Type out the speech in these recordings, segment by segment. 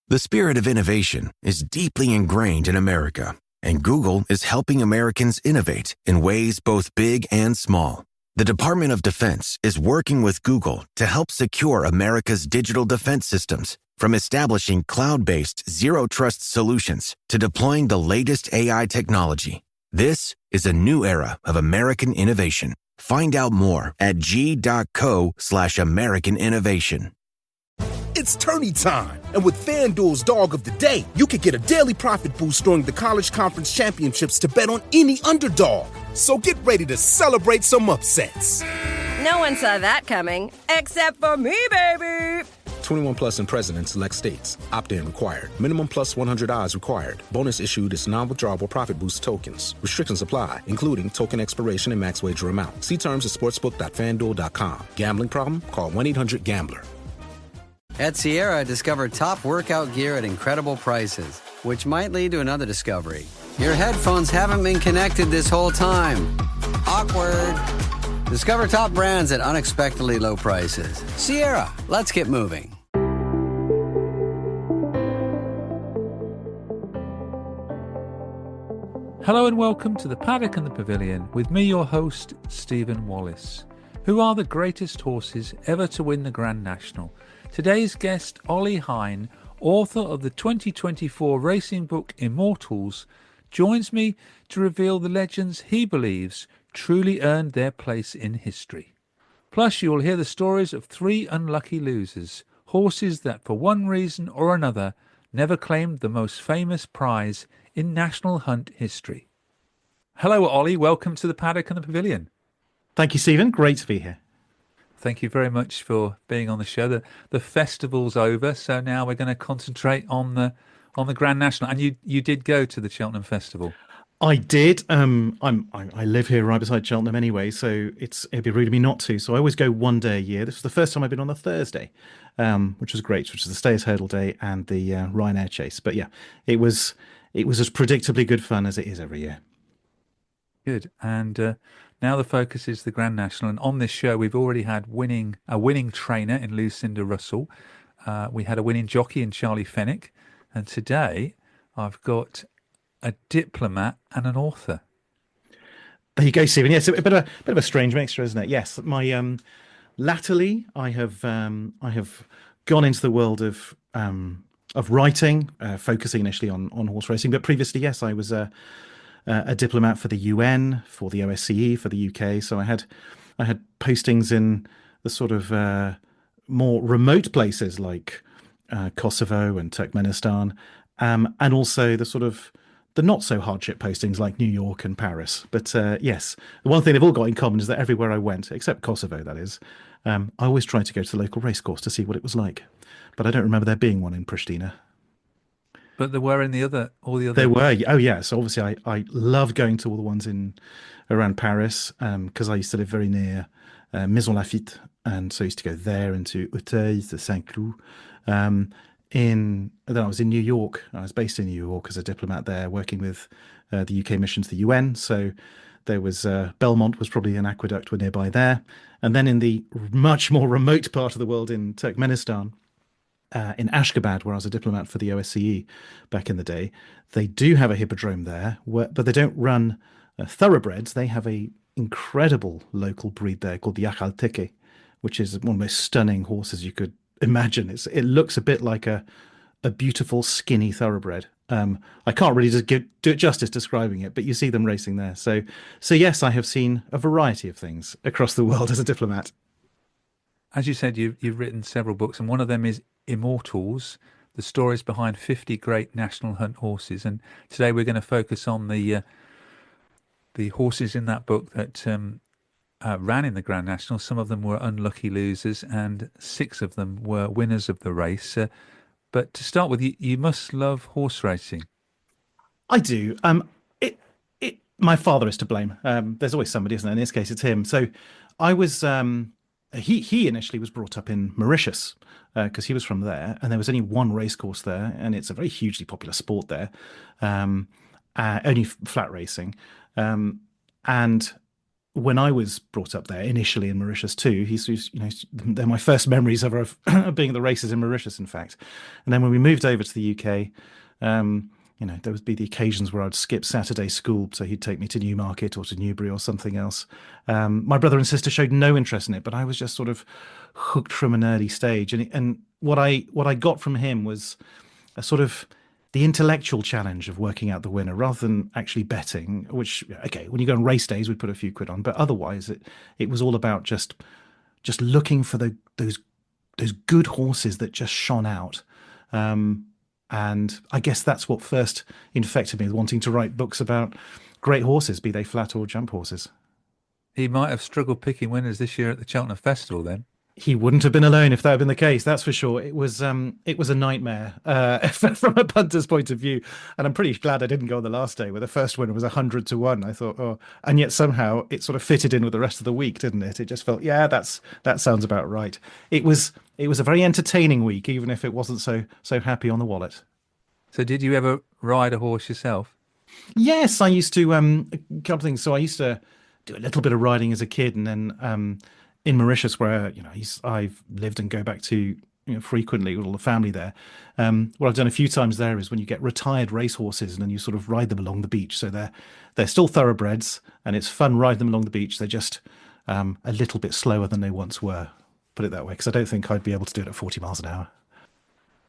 The spirit of innovation is deeply ingrained in America, and Google is helping Americans innovate in ways both big and small. The Department of Defense is working with Google to help secure America's digital defense systems, from establishing cloud-based zero-trust solutions to deploying the latest AI technology. This is a new era of American innovation. Find out more at g.co/American innovation. It's tourney time, and with FanDuel's Dog of the Day, you can get a daily profit boost during the College Conference Championships to bet on any underdog. So get ready to celebrate some upsets. No one saw that coming, except for me, baby. 21 plus in present in select states. Opt-in required. Minimum plus 100 odds required. Bonus issued is non-withdrawable profit boost tokens. Restrictions apply, including token expiration and max wager amount. See terms at sportsbook.fanduel.com. Gambling problem? Call 1-800-GAMBLER. At Sierra, discover top workout gear at incredible prices, which might lead to another discovery. Your headphones haven't been connected this whole time. Awkward. Discover top brands at unexpectedly low prices. Sierra, let's get moving. Hello and welcome to the Paddock and the Pavilion with me, your host, Stephen Wallace. Who are the greatest horses ever to win the Grand National? Today's guest, Oli Hein, author of the 2024 racing book Immortals, joins me to reveal the legends he believes truly earned their place in history. Plus, you'll hear the stories of 3 unlucky losers, horses that for one reason or another never claimed the most famous prize in national hunt history. Hello, Oli. Welcome to the Paddock and the Pavilion. Thank you, Stephen. Great to be here. Thank you very much for being on the show. The festival's over, so now we're going to concentrate on the Grand National. And you did go to the Cheltenham Festival. I did. I live here right beside Cheltenham anyway, so it'd be rude of me not to. So I always go one day a year. This was the first time I've been on a Thursday, which was great, which is the Stayers Hurdle Day and the Ryanair Chase. But yeah, it was as predictably good fun as it is every year. Good. And now the focus is the Grand National. And on this show, we've already had a winning trainer in Lucinda Russell. We had a winning jockey in Charlie Fenwick. And today I've got a diplomat and an author. There you go, Stephen. Yes, a bit of a strange mixture, isn't it? Yes, my latterly I have gone into the world of writing, focusing initially on horse racing, but previously, yes, I was a diplomat for the UN, for the OSCE, for the UK. So I had postings in the sort of more remote places like Kosovo and Turkmenistan, and also the sort of the not so hardship postings like New York and Paris. But yes, the one thing they've all got in common is that everywhere I went, except Kosovo, that is, I always tried to go to the local racecourse to see what it was like. But I don't remember there being one in Pristina. But there were in all the other. There were. Oh, yeah. So obviously, I loved going to all the ones around Paris because I used to live very near Maison Lafitte, and so I used to go there into Auteuil, to Saint-Cloud. Then I was in New York. I was based in New York as a diplomat there, working with the UK mission to the UN. So there was Belmont was probably an aqueduct were nearby there, and then in the much more remote part of the world in Turkmenistan. In Ashgabat, where I was a diplomat for the OSCE back in the day, they do have a hippodrome there, but they don't run thoroughbreds. They have a incredible local breed there called the Yakhalteke, which is one of the most stunning horses you could imagine. It looks a bit like a beautiful, skinny thoroughbred. I can't really just do it justice describing it, but you see them racing there. So yes, I have seen a variety of things across the world as a diplomat. As you said, you've written several books, and one of them is Immortals, the stories behind 50 great national hunt horses. And today we're going to focus on the horses in that book that ran in the Grand National. Some of them were unlucky losers, and 6 of them were winners of the race. But to start with, you must love horse racing. I do. My father is to blame. There's always somebody, isn't there? In this case, it's him. So I was. He initially was brought up in Mauritius because he was from there, and there was only one racecourse there, and it's a very hugely popular sport there, only flat racing. And when I was brought up there initially in Mauritius too, they're my first memories of being at the races in Mauritius, in fact. And then when we moved over to the UK, there would be the occasions where I'd skip Saturday school, so he'd take me to Newmarket or to Newbury or something else. My brother and sister showed no interest in it, but I was just sort of hooked from an early stage. And what I got from him was a sort of the intellectual challenge of working out the winner rather than actually betting, which, okay, when you go on race days, we'd put a few quid on, but otherwise it was all about just looking for those good horses that just shone out. And I guess that's what first infected me with wanting to write books about great horses, be they flat or jump horses. He might have struggled picking winners this year at the Cheltenham Festival then. He wouldn't have been alone if that had been the case, that's for sure. It was a nightmare from a punter's point of view, and I'm pretty glad I didn't go on the last day where the first winner was 100 to 1. I thought, oh, and yet somehow it sort of fitted in with the rest of the week, didn't it? It just felt, yeah, that sounds about right. It was a very entertaining week, even if it wasn't so happy on the wallet. So did you ever ride a horse yourself? Yes, I used to a couple of things. So I used to do a little bit of riding as a kid, and then in Mauritius, where I've lived and go back to frequently with all the family there. What I've done a few times there is when you get retired racehorses and then you sort of ride them along the beach. So they're still thoroughbreds, and it's fun riding them along the beach. They're just a little bit slower than they once were, put it that way, because I don't think I'd be able to do it at 40 miles an hour.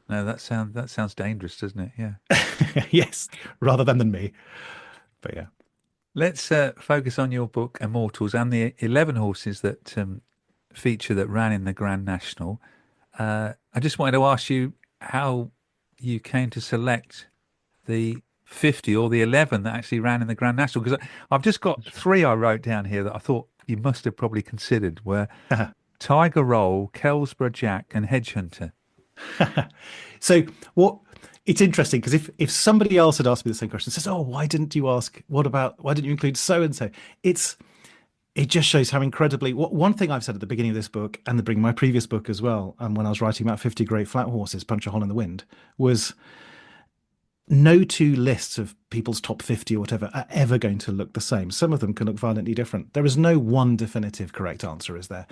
No, that sounds dangerous, doesn't it? Yeah. Yes, rather than me. But yeah. Let's focus on your book, Immortals, and the 11 horses that feature that ran in the Grand National. I just wanted to ask you how you came to select the 50 or the 11 that actually ran in the Grand National, because I've just got 3 I wrote down here that I thought you must have probably considered, were Tiger Roll, Kelsborough Jack, and Hedge Hunter. So it's interesting, because if somebody else had asked me the same question, says, "Oh, why didn't you include so and so?" It just shows how incredibly. One thing I've said at the beginning of this book and the beginning of my previous book as well, and when I was writing about 50 great flat horses, Punch a Hole in the Wind, was no two lists of people's top 50 or whatever are ever going to look the same. Some of them can look violently different. There is no one definitive correct answer, is there?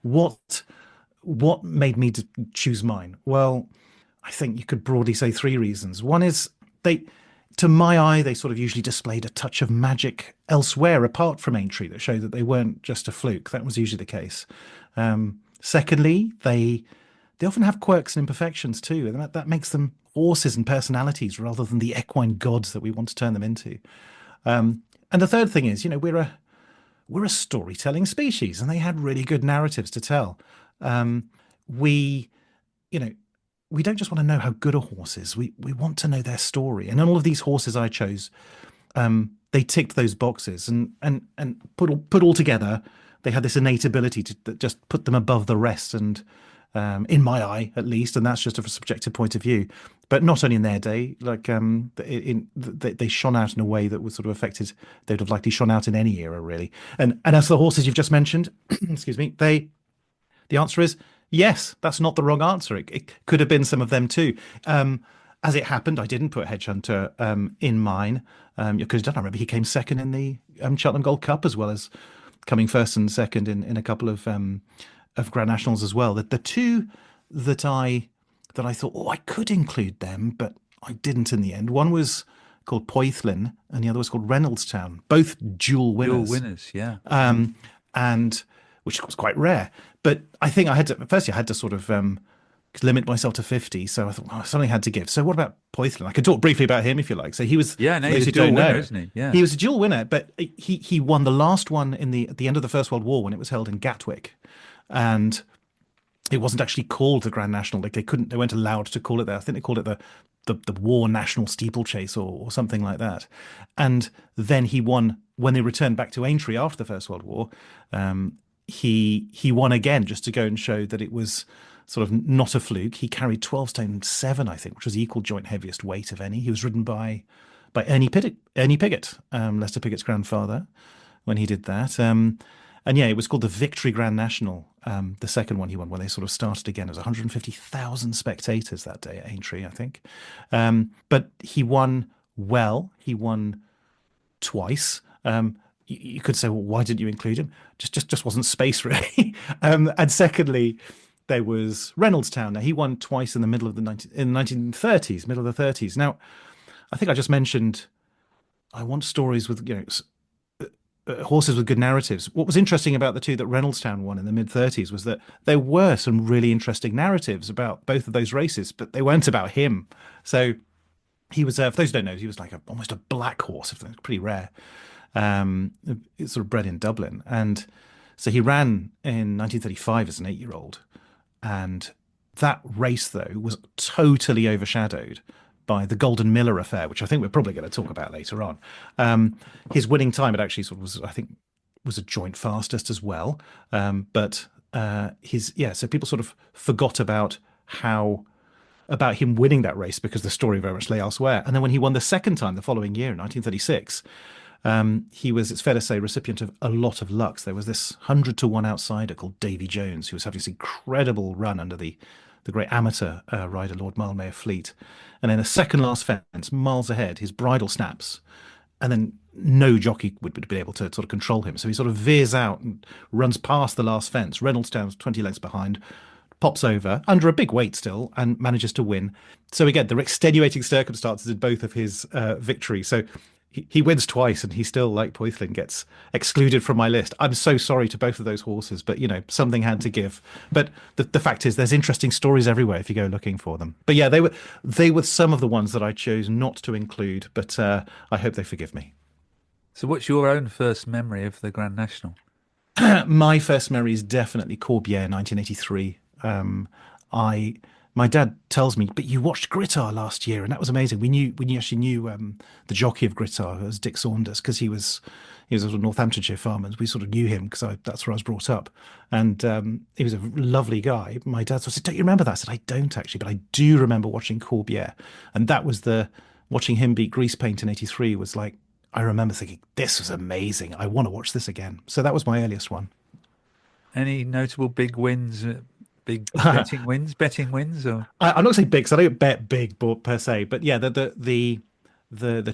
What made me choose mine? Well, I think you could broadly say 3 reasons. One is to my eye, they sort of usually displayed a touch of magic elsewhere apart from Aintree that showed that they weren't just a fluke. That was usually the case. Secondly, they often have quirks and imperfections too, and that makes them horses and personalities rather than the equine gods that we want to turn them into. And the third thing is, we're a storytelling species, and they had really good narratives to tell. We don't just want to know how good a horse is. We want to know their story. And all of these horses I chose, they ticked those boxes, and put all together, they had this innate ability to just put them above the rest. And in my eye, at least, and that's just a subjective point of view, but not only in their day, like they shone out in a way that was sort of affected. They'd have likely shone out in any era, really. And as for the horses you've just mentioned, excuse me, the answer is yes. That's not the wrong answer. It could have been some of them too. As it happened, I didn't put Hedge Hunter in mine. You could have done. I remember he came second in the Cheltenham Gold Cup, as well as coming first and second in a couple of Grand Nationals as well. The 2 that I thought, I could include them, but I didn't in the end. One was called Poethlin, and the other was called Reynoldstown. Both dual winners. Dual winners, yeah. And which was quite rare. But I think I had to sort of limit myself to 50. So I thought, something had to give. So what about Poethlin? I could talk briefly about him if you like. So he was, he's a dual winner, isn't he? Yeah, he was a dual winner, but he won the last one at the end of the First World War when it was held in Gatwick, and it wasn't actually called the Grand National. Like they weren't allowed to call it that. I think they called it the War National Steeplechase or something like that. And then he won when they returned back to Aintree after the First World War. He won again, just to go and show that it was sort of not a fluke. He carried 12 stone 7, I think, which was the equal joint heaviest weight of any. He was ridden by Ernie Piggott, Lester Piggott's grandfather, when he did that. And yeah, it was called the Victory Grand National, the second one he won, when they sort of started again. It was 150,000 spectators that day at Aintree, I think. But he won well. He won twice. you could say, well, why didn't you include him? Just wasn't space, really. And secondly, there was Reynoldstown. Now, he won twice in the middle of the 1930s, middle of the 30s. Now, I think I just mentioned I want stories with, horses with good narratives. What was interesting about the two that Reynoldstown won in the mid-30s was that there were some really interesting narratives about both of those races, but they weren't about him. So he was, for those who don't know, he was like almost a black horse, pretty rare. It's sort of bred in Dublin. And so he ran in 1935 as an 8-year-old. And that race, though, was totally overshadowed by the Golden Miller affair, which I think we're probably going to talk about later on. His winning time, it actually sort of was, I think, was a joint fastest as well. So people sort of forgot about him winning that race because the story very much lay elsewhere. And then when he won the second time the following year in 1936, he was, it's fair to say, recipient of a lot of luck. There was this 100-to-1 outsider called Davy Jones, who was having this incredible run under the great amateur rider, Lord Mildmay Fleet. And in the second last fence, miles ahead, his bridle snaps, and then no jockey would be able to sort of control him. So he sort of veers out and runs past the last fence. Reynoldstown's 20 lengths behind, pops over, under a big weight still, and manages to win. So again, there are extenuating circumstances in both of his victories. So he wins twice, and he still, like Poithlin, gets excluded from my list. I'm so sorry to both of those horses, but, something had to give. But the fact is, there's interesting stories everywhere if you go looking for them. But yeah, they were some of the ones that I chose not to include, but I hope they forgive me. So what's your own first memory of the Grand National? My first memory is definitely Corbière, 1983. My dad tells me, but you watched Grittar last year, and that was amazing. We actually knew the jockey of Grittar as Dick Saunders, because he was a sort of Northamptonshire farmer. We sort of knew him because that's where I was brought up, and he was a lovely guy. My dad said, "Don't you remember that?" I said, "I don't actually, but I do remember watching Corbière," and that was watching him beat Greasepaint in '83 was like, I remember thinking, this was amazing. I want to watch this again. So that was my earliest one. Any notable big wins? Big betting wins, or I'm not going to say big, because I don't bet big per se. But yeah, the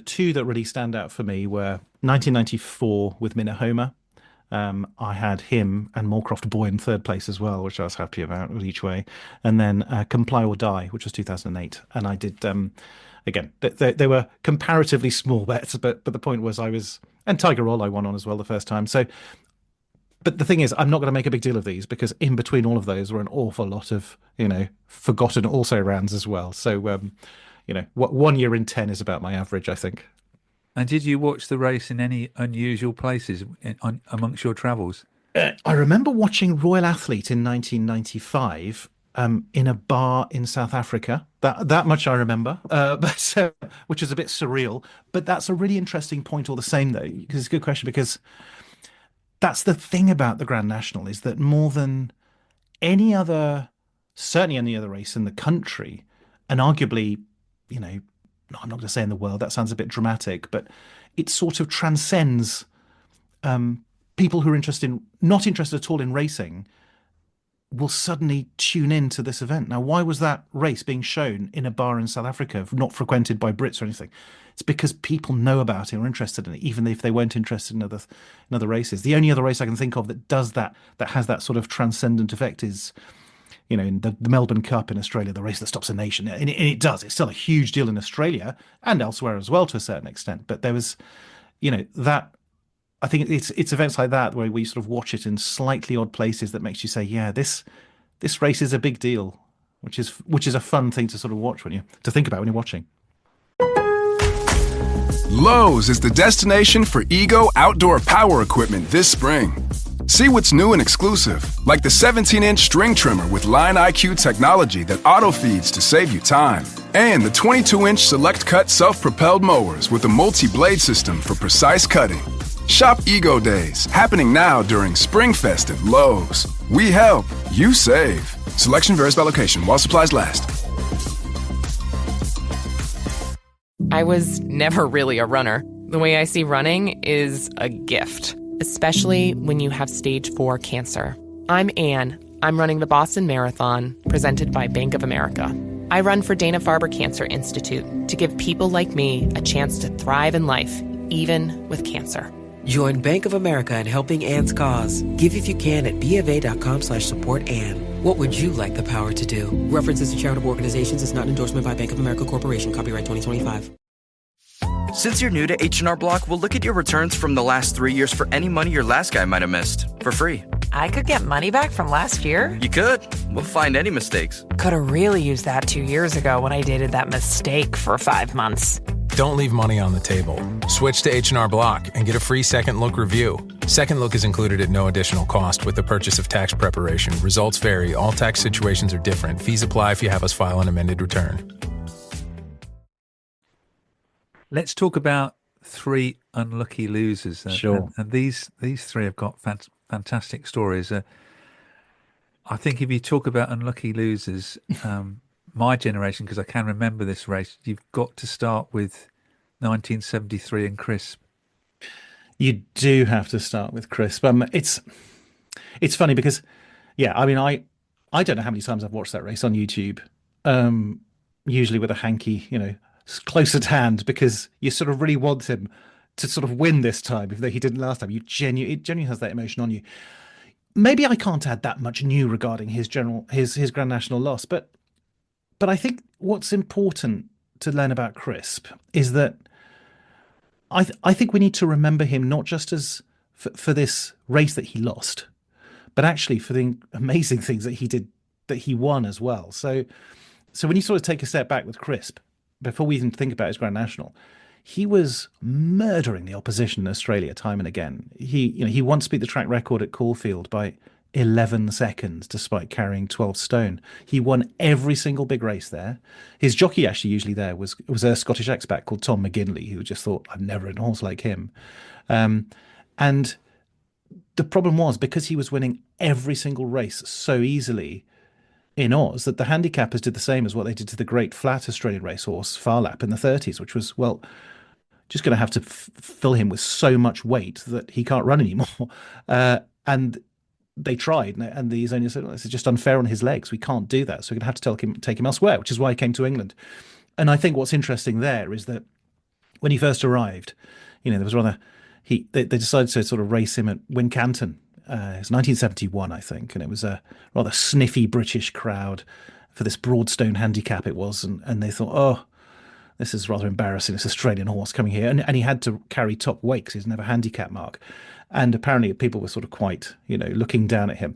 two that really stand out for me were 1994 with Minahoma. I had him and Moorcroft Boy in third place as well, which I was happy about each way. And then Comply or Die, which was 2008. And I did, again, they were comparatively small bets, but the point was and Tiger Roll I won on as well the first time. So, but the thing is, I'm not going to make a big deal of these, because in between all of those were an awful lot of, forgotten also-rans as well. So, what 1 year in 10 is about my average, I think. And did you watch the race in any unusual places amongst your travels? I remember watching Royal Athlete in 1995 in a bar in South Africa. That much I remember, but which is a bit surreal. But that's a really interesting point all the same, though, because it's a good question, because that's the thing about the Grand National, is that more than certainly any other race in the country, and arguably, I'm not going to say in the world, that sounds a bit dramatic, but it sort of transcends people who are not interested at all in racing, will suddenly tune in to this event. Now, why was that race being shown in a bar in South Africa, not frequented by Brits or anything? It's because people know about it or are interested in it, even if they weren't interested in other races. The only other race I can think of that does that has that sort of transcendent effect is, in the Melbourne Cup in Australia, the race that stops a nation. And it does. It's still a huge deal in Australia and elsewhere as well to a certain extent. But there was, that... I think it's events like that where we sort of watch it in slightly odd places that makes you say, yeah, this race is a big deal, which is a fun thing to sort of watch to think about when you're watching. Lowe's is the destination for Ego outdoor power equipment this spring. See what's new and exclusive, like the 17-inch string trimmer with Line IQ technology that auto-feeds to save you time, and the 22-inch Select Cut self-propelled mowers with a multi-blade system for precise cutting. Shop Ego Days, happening now during Springfest at Lowe's. We help, you save. Selection varies by location while supplies last. I was never really a runner. The way I see running is a gift, especially when you have stage 4 cancer. I'm Anne. I'm running the Boston Marathon, presented by Bank of America. I run for Dana-Farber Cancer Institute to give people like me a chance to thrive in life, even with cancer. Join Bank of America in helping Anne's cause. Give if you can at BofA.com/supportAnne. What would you like the power to do? References to charitable organizations is not an endorsement by Bank of America Corporation. Copyright 2025. Since you're new to H&R Block, we'll look at your returns from the last 3 years for any money your last guy might have missed for free. I could get money back from last year? You could. We'll find any mistakes. Could have really used that 2 years ago when I dated that mistake for 5 months. Don't leave money on the table. Switch to H&R Block and get a free second look review. Second look is included at no additional cost with the purchase of tax preparation. Results vary. All tax situations are different. Fees apply if you have us file an amended return. Let's talk about 3 unlucky losers. Sure. And these 3 have got fantastic stories. I think if you talk about unlucky losers, my generation, because I can remember this race, you've got to start with 1973 and Crisp. You do have to start with Crisp. It's funny because, yeah, I mean, I don't know how many times I've watched that race on YouTube, usually with a hanky, close at hand, because you sort of really want him to sort of win this time, if he didn't last time. It genuinely has that emotion on you. Maybe I can't add that much new regarding his Grand National loss, but I think what's important to learn about Crisp is that I think we need to remember him not just as for this race that he lost, but actually for the amazing things that he did, that he won as well. So when you sort of take a step back with Crisp, before we even think about his Grand National, he was murdering the opposition in Australia time and again. He once beat the track record at Caulfield by 11 seconds despite carrying 12 stone. He won every single big race there. His jockey actually usually there was a Scottish expat called Tom McGinley, who just thought, I've never ridden a horse like him. And the problem was, because he was winning every single race so easily in Oz, that the handicappers did the same as what they did to the great flat Australian racehorse Farlap in the 30s, which was, well, just going to have to fill him with so much weight that he can't run anymore. And they tried, and the owner said, well, this is just unfair on his legs. We can't do that. So we're going to have to take him elsewhere, which is why he came to England. And I think what's interesting there is that when he first arrived, there was they decided to sort of race him at Wincanton. It was 1971, I think, and it was a rather sniffy British crowd for this Broadstone handicap it was, and they thought, oh, this is rather embarrassing, this Australian horse coming here. And he had to carry top weight because he doesn't have a handicap mark. And apparently people were sort of quite, looking down at him.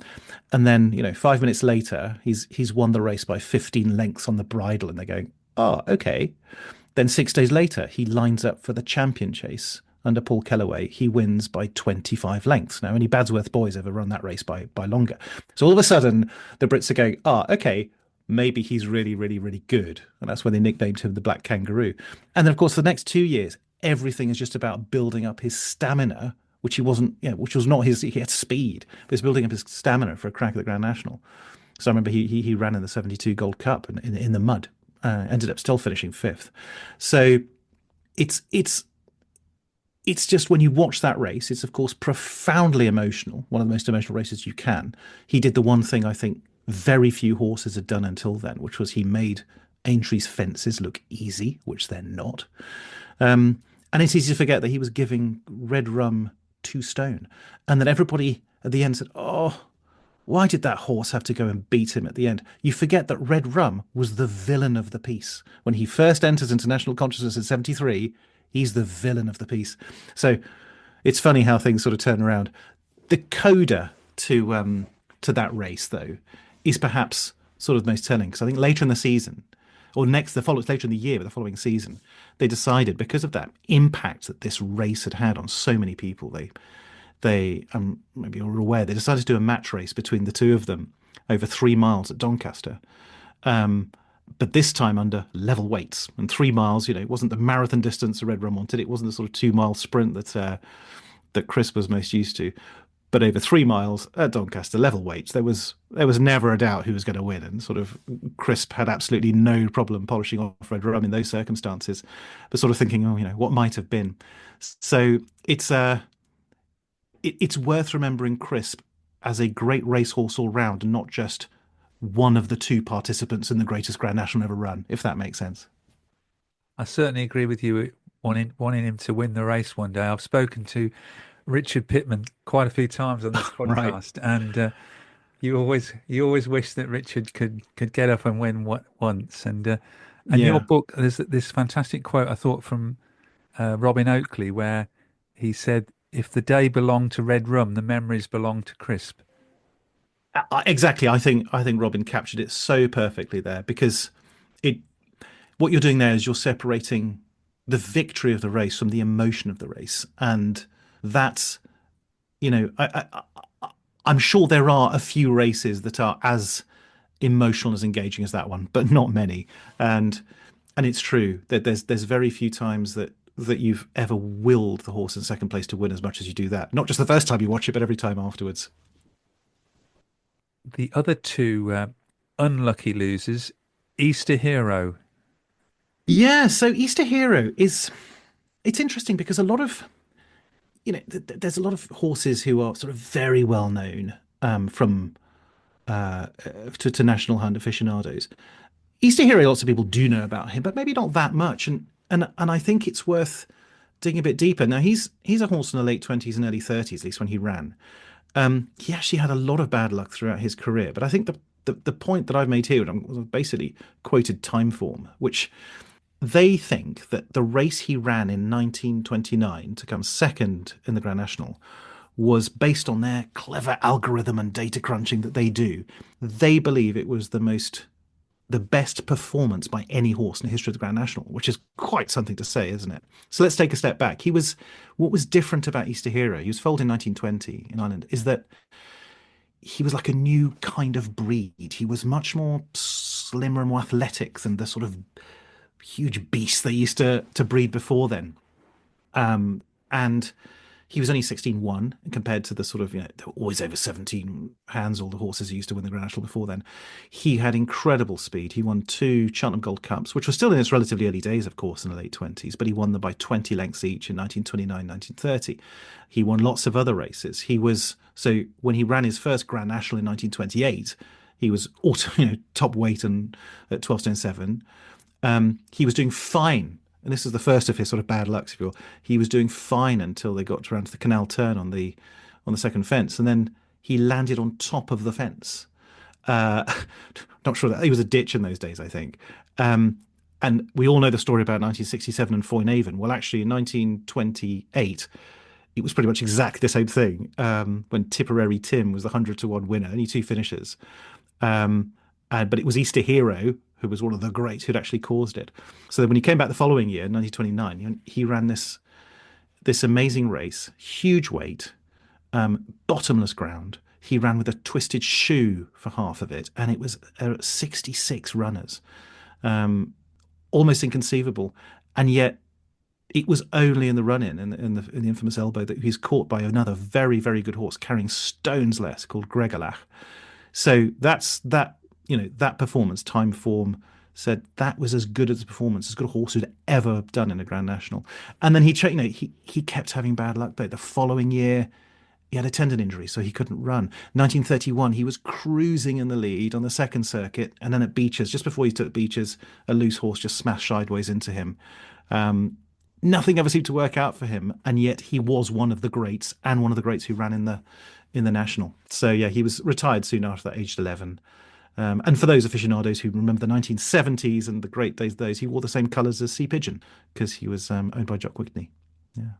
And then, 5 minutes later, he's won the race by 15 lengths on the bridle, and they're going, oh, okay. Then 6 days later, he lines up for the champion chase under Paul Kellaway. He wins by 25 lengths. Now, only Badsworth boys ever run that race by longer. So all of a sudden, the Brits are going, okay, maybe he's really, really, really good. And that's when they nicknamed him the Black Kangaroo. And then, of course, the next 2 years, everything is just about building up his stamina, which he wasn't, which was not his. He had speed, but he's building up his stamina for a crack at the Grand National. So I remember he ran in the 72 Gold Cup in the mud, ended up still finishing 5th. So it's just, when you watch that race, it's of course profoundly emotional, one of the most emotional races you can. He did the one thing I think very few horses had done until then, which was he made Aintry's fences look easy, which they're not. And it's easy to forget that he was giving Red Rum 2 stone, and then everybody at the end said, oh, why did that horse have to go and beat him at the end? You forget that Red Rum was the villain of the piece. When he first enters international consciousness in 73, he's the villain of the piece. So it's funny how things sort of turn around. The coda to that race, though, is perhaps sort of the most telling, because I think later in the season, or later in the year, but the following season, they decided, because of that impact that this race had on so many people, they maybe you're aware, they decided to do a match race between the two of them over 3 miles at Doncaster. But this time under level weights, and 3 miles, it wasn't the marathon distance the Red Rum wanted. It wasn't the sort of 2 mile sprint that Crisp was most used to. But over 3 miles at Doncaster, level weights, there was never a doubt who was going to win. And sort of Crisp had absolutely no problem polishing off Red Rum in those circumstances, but sort of thinking, what might have been. So it's worth remembering Crisp as a great racehorse all round, and not just one of the 2 participants in the greatest Grand National ever run, if that makes sense. I certainly agree with you, wanting him to win the race one day. I've spoken to Richard Pittman quite a few times on this Right. podcast, and you always wish that Richard could get up and win once. And your Yeah. book, there's this fantastic quote I thought from Robin Oakley, where he said, "If the day belonged to red rum, the memories belong to crisp." Exactly. I think Robin captured it so perfectly there because it what you're doing there is you're separating the victory of the race from the emotion of the race, and that's I'm sure there are a few races that are as emotional as engaging as that one, but not many. And it's true that there's very few times that you've ever willed the horse in second place to win as much as you do that. Not just the first time you watch it, but every time afterwards. The other two unlucky losers, Easter Hero. Yeah, so Easter Hero it's interesting because a lot of there's a lot of horses who are sort of very well known from to national hunt aficionados. Easter Hero, lots of people do know about him, but maybe not that much. And I think it's worth digging a bit deeper. Now he's a horse in the late 20s and early 30s, at least when he ran. He actually had a lot of bad luck throughout his career, but I think the point that I've made here, and I'm basically quoted Timeform, which they think that the race he ran in 1929 to come second in the Grand National was based on their clever algorithm and data crunching that they do. They believe it was the best performance by any horse in the history of the Grand National, which is quite something to say, isn't it? So let's take a step back. What was different about Easter Hero, he was foaled in 1920 in Ireland, is that he was like a new kind of breed. He was much more slimmer and more athletic than the sort of huge beasts they used to breed before then. And he was only 16-1 compared to the sort of, they were always over 17 hands, all the horses he used to win the Grand National before then. He had incredible speed. He won 2 Cheltenham Gold Cups, which were still in its relatively early days, of course, in the late 20s, but he won them by 20 lengths each in 1929, 1930. He won lots of other races. So when he ran his first Grand National in 1928, he was also, top weight and at 12 stone 7. He was doing fine, and this is the first of his sort of bad lucks, if you will. He was doing fine until they got around to the canal turn on the second fence, and then he landed on top of the fence. Not sure that he was a ditch in those days, I think. And we all know the story about 1967 and Foyne-Avon. Well, actually, in 1928, it was pretty much exactly the same thing. When Tipperary Tim was the 100-1 winner, only 2 finishers. But it was Easter Hero, who was one of the greats, who'd actually caused it. So when he came back the following year, 1929, he ran this amazing race, huge weight, bottomless ground. He ran with a twisted shoe for half of it, and it was 66 runners. Almost inconceivable. And yet it was only in the run-in, in the infamous elbow, that he's caught by another very, very good horse carrying stones less called Gregorlach. So that performance, Timeform said that was as good as a performance, as good a horse who'd ever done in a Grand National. And then he kept having bad luck. But the following year, he had a tendon injury, so he couldn't run. 1931, he was cruising in the lead on the second circuit, and then at Beechers, just before he took Beechers, a loose horse just smashed sideways into him. Nothing ever seemed to work out for him, and yet he was one of the greats, and one of the greats who ran in the National. So yeah, he was retired soon after that, aged 11. And for those aficionados who remember the 1970s and the great days of those, he wore the same colours as Sea Pigeon because he was owned by Jock Whitney. Yeah,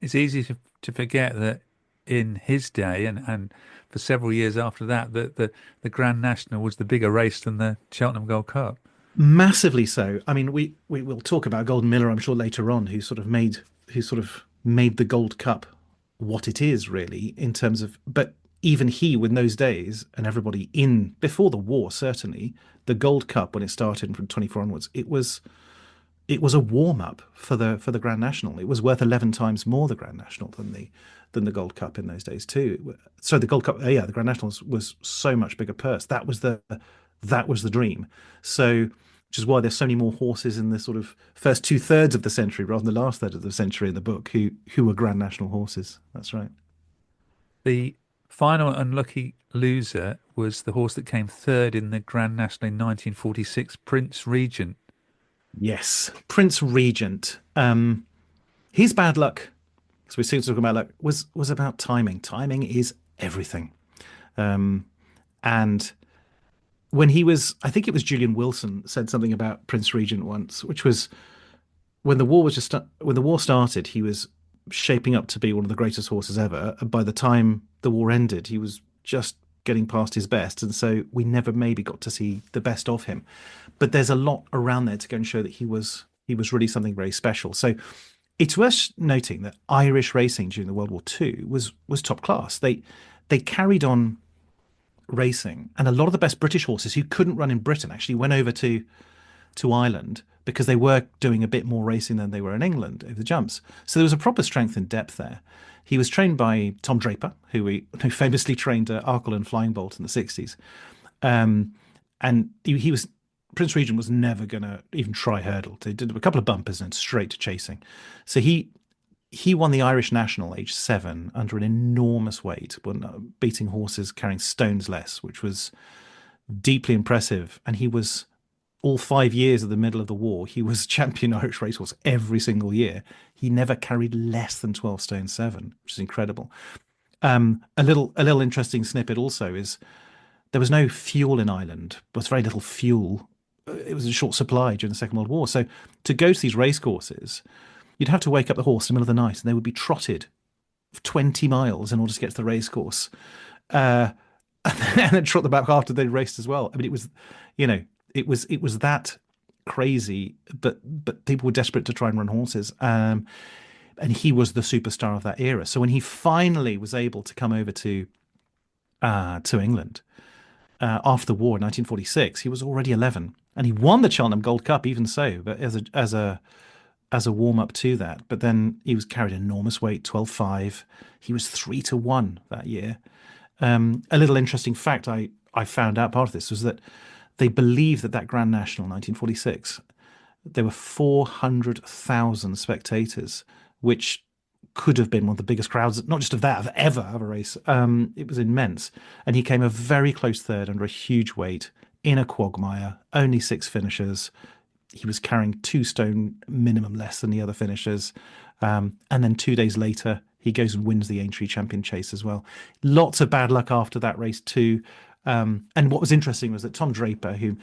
it's easy to forget that in his day and for several years after that, the Grand National was the bigger race than the Cheltenham Gold Cup. Massively so. I mean, we will talk about Golden Miller, I'm sure, later on, who sort of made the Gold Cup what it is, really, in terms of. But even he, in those days, and everybody before the war, certainly, the Gold Cup, when it started from 24 onwards, it was a warm up for the Grand National. It was worth 11 times more the Grand National than the Gold Cup in those days too. So the Gold Cup, the Grand National was so much bigger purse. That was the dream. So, which is why there's so many more horses in the sort of first 2/3 of the century rather than the last third of the century in the book who were Grand National horses. That's right. The final unlucky loser was the horse that came third in the Grand National in 1946, Prince Regent. Yes, Prince Regent. His bad luck So we seem to talk about like was about timing. Timing is everything. And when he was, I think it was Julian Wilson said something about Prince Regent once, which was when the war started, he was shaping up to be one of the greatest horses ever. And by the time the war ended, he was just getting past his best, and so we never maybe got to see the best of him. But there's a lot around there to go and show that he was really something very special. So it's worth noting that Irish racing during the World War II was top class. They carried on racing, and a lot of the best British horses who couldn't run in Britain actually went over to Ireland because they were doing a bit more racing than they were in England over the jumps. So there was a proper strength and depth there. He was trained by Tom Draper, who famously trained Arkle and Flying Bolt in the 60s. And he was Prince Regent was never going to even try hurdle. They did a couple of bumpers and straight to chasing. So he won the Irish National age 7 under an enormous weight, beating horses carrying stones less, which was deeply impressive. And he was, all 5 years of the middle of the war, he was champion Irish racehorse every single year. He never carried less than 12 stone 7, which is incredible. A little interesting snippet also is there was no fuel in Ireland. There was very little fuel. It was a short supply during the Second World War. So to go to these race courses, you'd have to wake up the horse in the middle of the night, and they would be trotted 20 miles in order to get to the race course, and then trot them back after they'd raced as well. I mean, it was, it was that crazy, but people were desperate to try and run horses. And he was the superstar of that era. So when he finally was able to come over to England after the war in 1946, he was already 11, and he won the Cheltenham Gold Cup even so, but as a warm up to that. But then he was carried enormous weight, 12.5. He was 3-1 that year. A little interesting fact I found out part of this was that they believe that Grand National 1946, there were 400,000 spectators, which could have been one of the biggest crowds, not just of ever of a race. It was immense. And he came a very close third under a huge weight in a quagmire, only 6 finishers. He was carrying 2 stone minimum less than the other finishers. And then 2 days later, he goes and wins the Aintree Champion Chase as well. Lots of bad luck after that race too. And what was interesting was that Tom Draper, who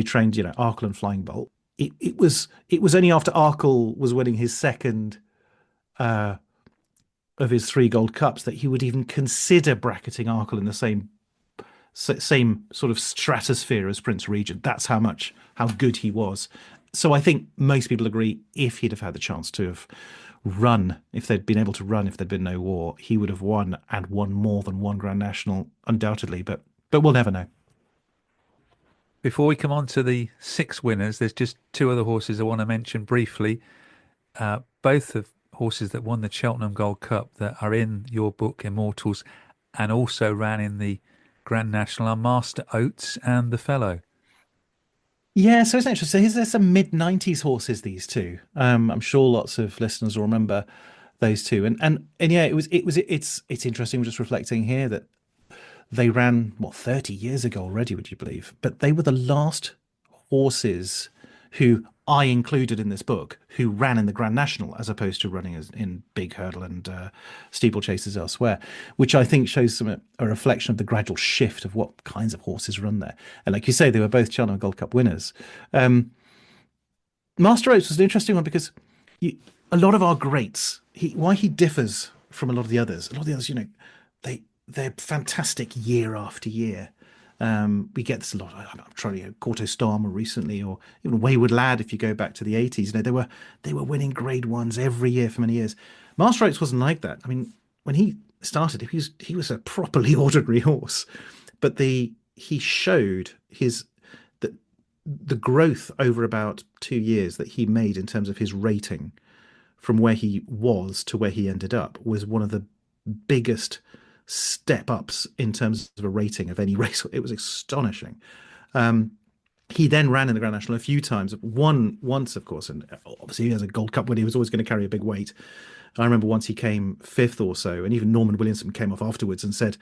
trained, Arkle and Flying Bolt, it was only after Arkle was winning his second of his 3 Gold Cups that he would even consider bracketing Arkle in the same sort of stratosphere as Prince Regent. That's how good he was. So I think most people agree if he'd have had the chance to have run, if they'd been able to run, if there'd been no war, he would have won more than one Grand National, undoubtedly. But we'll never know. Before we come on to the 6 winners, there's just 2 other horses I want to mention briefly. Both of horses that won the Cheltenham Gold Cup that are in your book, Immortals, and also ran in the Grand National are Master Oates and The Fellow. Yeah, so it's interesting. There's some mid-90s horses, these 2. I'm sure lots of listeners will remember those 2. And yeah, it's interesting. We're just reflecting here that they ran 30 years ago already, would you believe? But they were the last horses who I included in this book who ran in the Grand National, as opposed to running in big hurdle and steeplechases elsewhere, which I think shows a reflection of the gradual shift of what kinds of horses run there. And like you say, they were both Cheltenham Gold Cup winners. Master Oates was an interesting one because a lot of our greats, why he differs from a lot of the others, they're fantastic year after year. We get this a lot. I'm trying Corto Starmer recently, or even Wayward Lad. If you go back to the 80s, they were winning Grade 1s every year for many years. Master Oates wasn't like that. I mean, when he started, he was a properly ordinary horse, but he showed the growth over about 2 years that he made in terms of his rating from where he was to where he ended up was one of the biggest step ups in terms of a rating of any race. It was astonishing. He then ran in the Grand National a few times, won once, of course, and obviously as a Gold Cup winner, he was always going to carry a big weight. I remember once he came 5th or so, and even Norman Williamson came off afterwards and said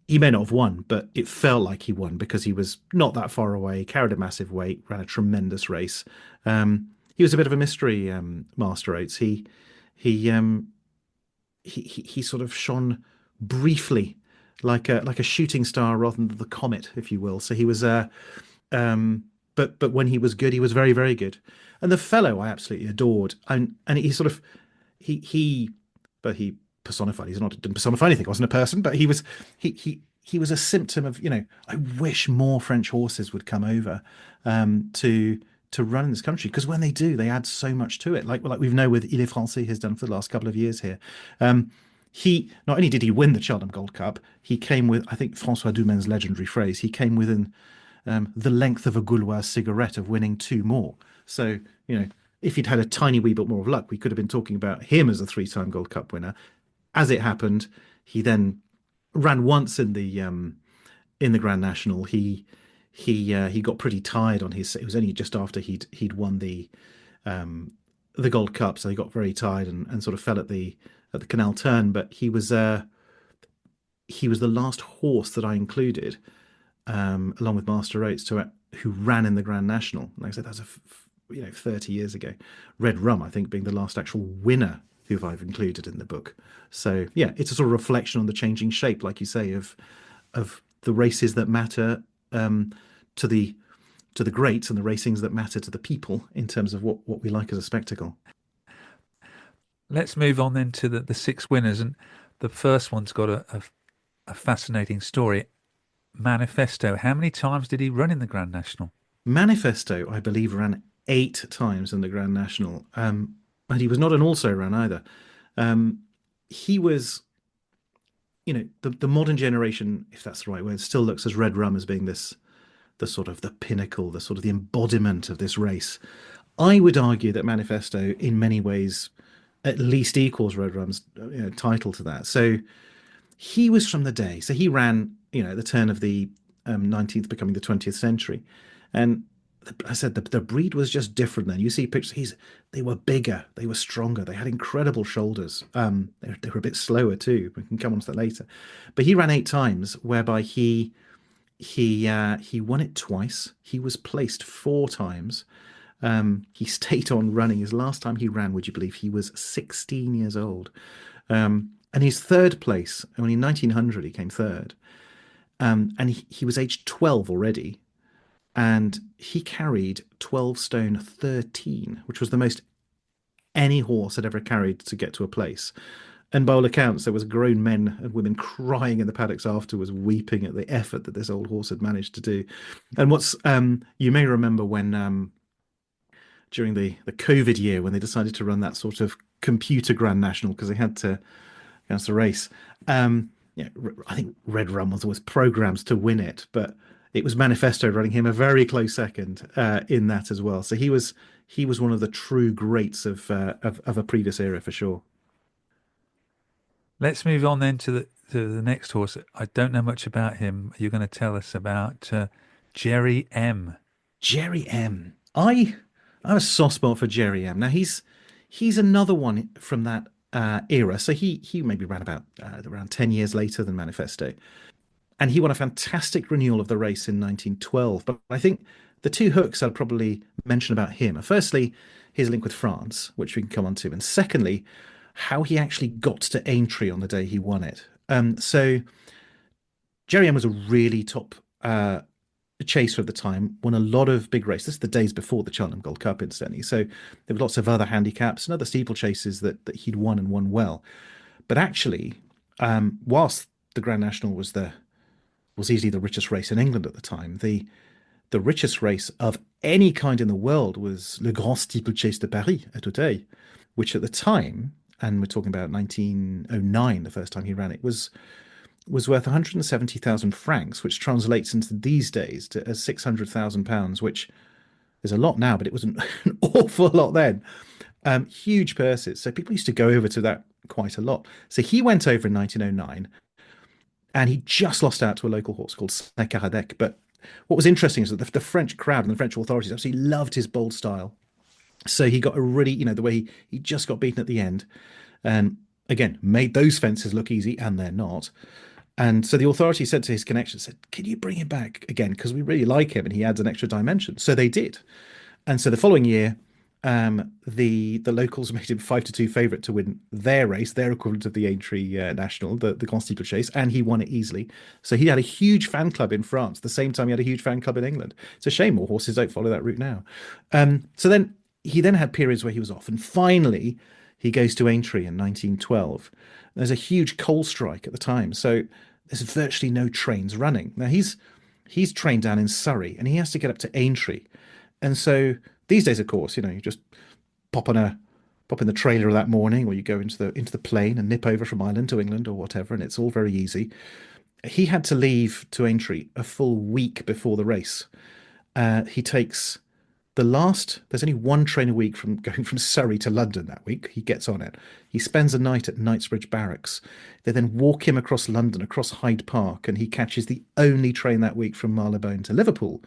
he may not have won, but it felt like he won because he was not that far away, carried a massive weight, ran a tremendous race. He was a bit of a mystery, Master Oates. He he sort of shone briefly like a shooting star rather than the comet, if you will. So he was but when he was good, he was very, very good. And the fellow I absolutely adored, and he sort of he but he personified. He's not didn't personify anything. He wasn't a person, but he was a symptom of, I wish more French horses would come over to run in this country, because when they do, they add so much to it. Like we know with Il est Français has done for the last couple of years here. He not only did he win the Cheltenham Gold Cup, he came with, I think, François Doumen's legendary phrase, he came within the length of a Gaulois cigarette of winning two more. So, if he'd had a tiny wee bit more of luck, we could have been talking about him as a three-time Gold Cup winner. As it happened, he then ran once in the Grand National. He got pretty tired on his. It was only just after he'd won the Gold Cup, so he got very tired and sort of fell at the Canal Turn. But he was the last horse that I included, along with Master Oates, who ran in the Grand National. Like I said, that was 30 years ago. Red Rum, I think, being the last actual winner who I've included in the book. So yeah, it's a sort of reflection on the changing shape, like you say, of the races that matter to the greats, and the racings that matter to the people in terms of what we like as a spectacle. Let's move on then to the six winners, and the first one's got a fascinating story. Manifesto. How many times did he run in the Grand National? Manifesto, I believe, ran 8 times in the Grand National, and he was not an also-ran either. He was, the modern generation, if that's the right word, still looks as Red Rum as being the sort of the pinnacle, the sort of the embodiment of this race. I would argue that Manifesto, in many ways, at least equals Red Rum's title to that. So he was from the day. So he ran, at the turn of the 19th, becoming the 20th century, and I said the breed was just different then. You see pictures, they were bigger, they were stronger, they had incredible shoulders. They were a bit slower too. We can come on to that later. But he ran 8 times, whereby he won it twice. He was placed 4 times. He stayed on running. His last time he ran, would you believe, he was 16 years old. And his third place, only in 1900 he came third. And he was aged 12 already. And he carried 12 stone 13, which was the most any horse had ever carried to get to a place. And by all accounts, there was grown men and women crying in the paddocks afterwards, weeping at the effort that this old horse had managed to do. And what's you may remember when during the COVID year, when they decided to run that sort of computer Grand National, because they had to against the race. I think Red Rum was programmed to win it, but it was Manifesto running him a very close second in that as well. So he was one of the true greats of a previous era for sure. Let's move on then to the next horse. I don't know much about him. You're going to tell us about Jerry M. Jerry M. I have a soft spot for Jerry M. Now he's another one from that era. So he maybe ran about around 10 years later than Manifesto. And he won a fantastic renewal of the race in 1912. But I think the 2 hooks I'd probably mention about him are, firstly, his link with France, which we can come on to, and secondly, how he actually got to Aintree on the day he won it. So Jerry M was a really top chaser at the time, won a lot of big races. This is the days before the Cheltenham Gold Cup, incidentally. So there were lots of other handicaps and other steeplechases that he'd won and won well. But actually, whilst the Grand National was easily the richest race in England at the time, the richest race of any kind in the world was Le Grand Steeplechase de Paris at Auteuil, which at the time, and we're talking about 1909, the first time he ran it, was worth 170,000 francs, which translates into these days to £600,000, which is a lot now, but it was an awful lot then. Huge purses. So people used to go over to that quite a lot. So he went over in 1909, and he just lost out to a local horse called Saint-Caradec. But what was interesting is that the French crowd and the French authorities absolutely loved his bold style. So he got a really, the way he just got beaten at the end. And again, made those fences look easy, and they're not. And so the authority said to his connections, can you bring him back again? Because we really like him and he adds an extra dimension. So they did. And so the following year, the locals made him 5-2 favourite to win their race, their equivalent of the Aintree National, the Grand Steeplechase, and he won it easily. So he had a huge fan club in France. The same time he had a huge fan club in England. It's a shame more horses don't follow that route now. So then he had periods where he was off, and finally he goes to Aintree in 1912. There's a huge coal strike at the time, so there's virtually no trains running. Now he's trained down in Surrey, and he has to get up to Aintree, and so these days, of course, you just pop in the trailer that morning, or you go into the plane and nip over from Ireland to England or whatever, and it's all very easy. He had to leave to Aintree a full week before the race. He takes there's only one train a week from going from Surrey to London that week. He gets on it. He spends a night at Knightsbridge Barracks. They then walk him across London, across Hyde Park, and he catches the only train that week from Marylebone to Liverpool.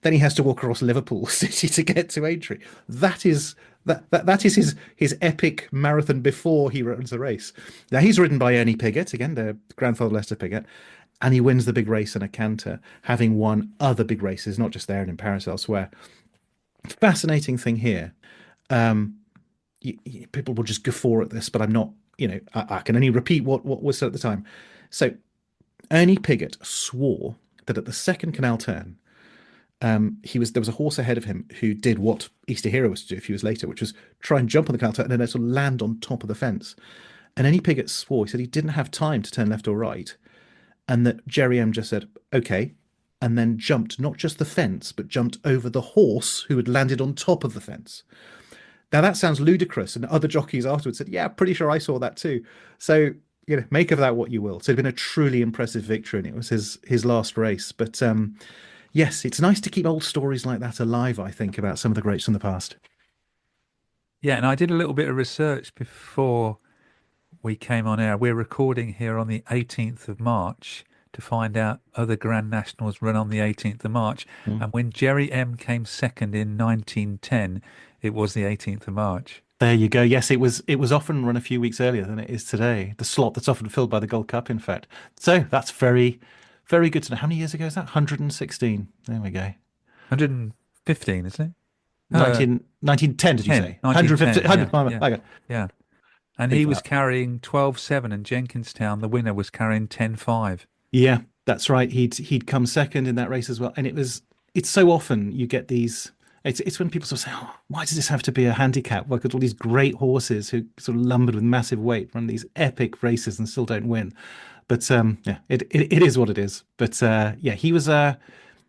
Then he has to walk across Liverpool City to get to Aintree. That is his epic marathon before he runs the race. Now he's ridden by Ernie Piggott, again, the grandfather Lester Piggott, and he wins the big race in a canter, having won other big races, not just there and in Paris, elsewhere. Fascinating thing here. People will just guffaw at this, but I'm not. I can only repeat what was said at the time. So Ernie Piggott swore that at the second canal turn, there was a horse ahead of him who did what Easter Hero was to do a few years later, which was try and jump on the canal turn and then sort of land on top of the fence. And Ernie Piggott swore, he said he didn't have time to turn left or right, and that Jerry M just said okay, and then jumped not just the fence, but jumped over the horse who had landed on top of the fence. Now that sounds ludicrous, and other jockeys afterwards said, yeah, pretty sure I saw that too. So, make of that what you will. So it'd been a truly impressive victory, and it was his last race. But yes, it's nice to keep old stories like that alive, I think, about some of the greats from the past. Yeah, and I did a little bit of research before we came on air. We're recording here on the 18th of March to find out other Grand Nationals run on the 18th of March. And when Jerry M came second in 1910, it was the 18th of March. There you go. Yes, it was often run a few weeks earlier than it is today. The slot that's often filled by the Gold Cup, in fact. So that's very, very good to know. How many years ago is that? 116. There we go. 115, isn't it? 1910, did you say? 115. 100, yeah. And he was carrying 12.7, and Jenkinstown, the winner, was carrying 10.5. Yeah, that's right. He'd come second in that race as well. And it's so often you get these. It's when people sort of say, oh, why does this have to be a handicap? Well, because all these great horses who sort of lumbered with massive weight run these epic races and still don't win. But it is what it is. But he was an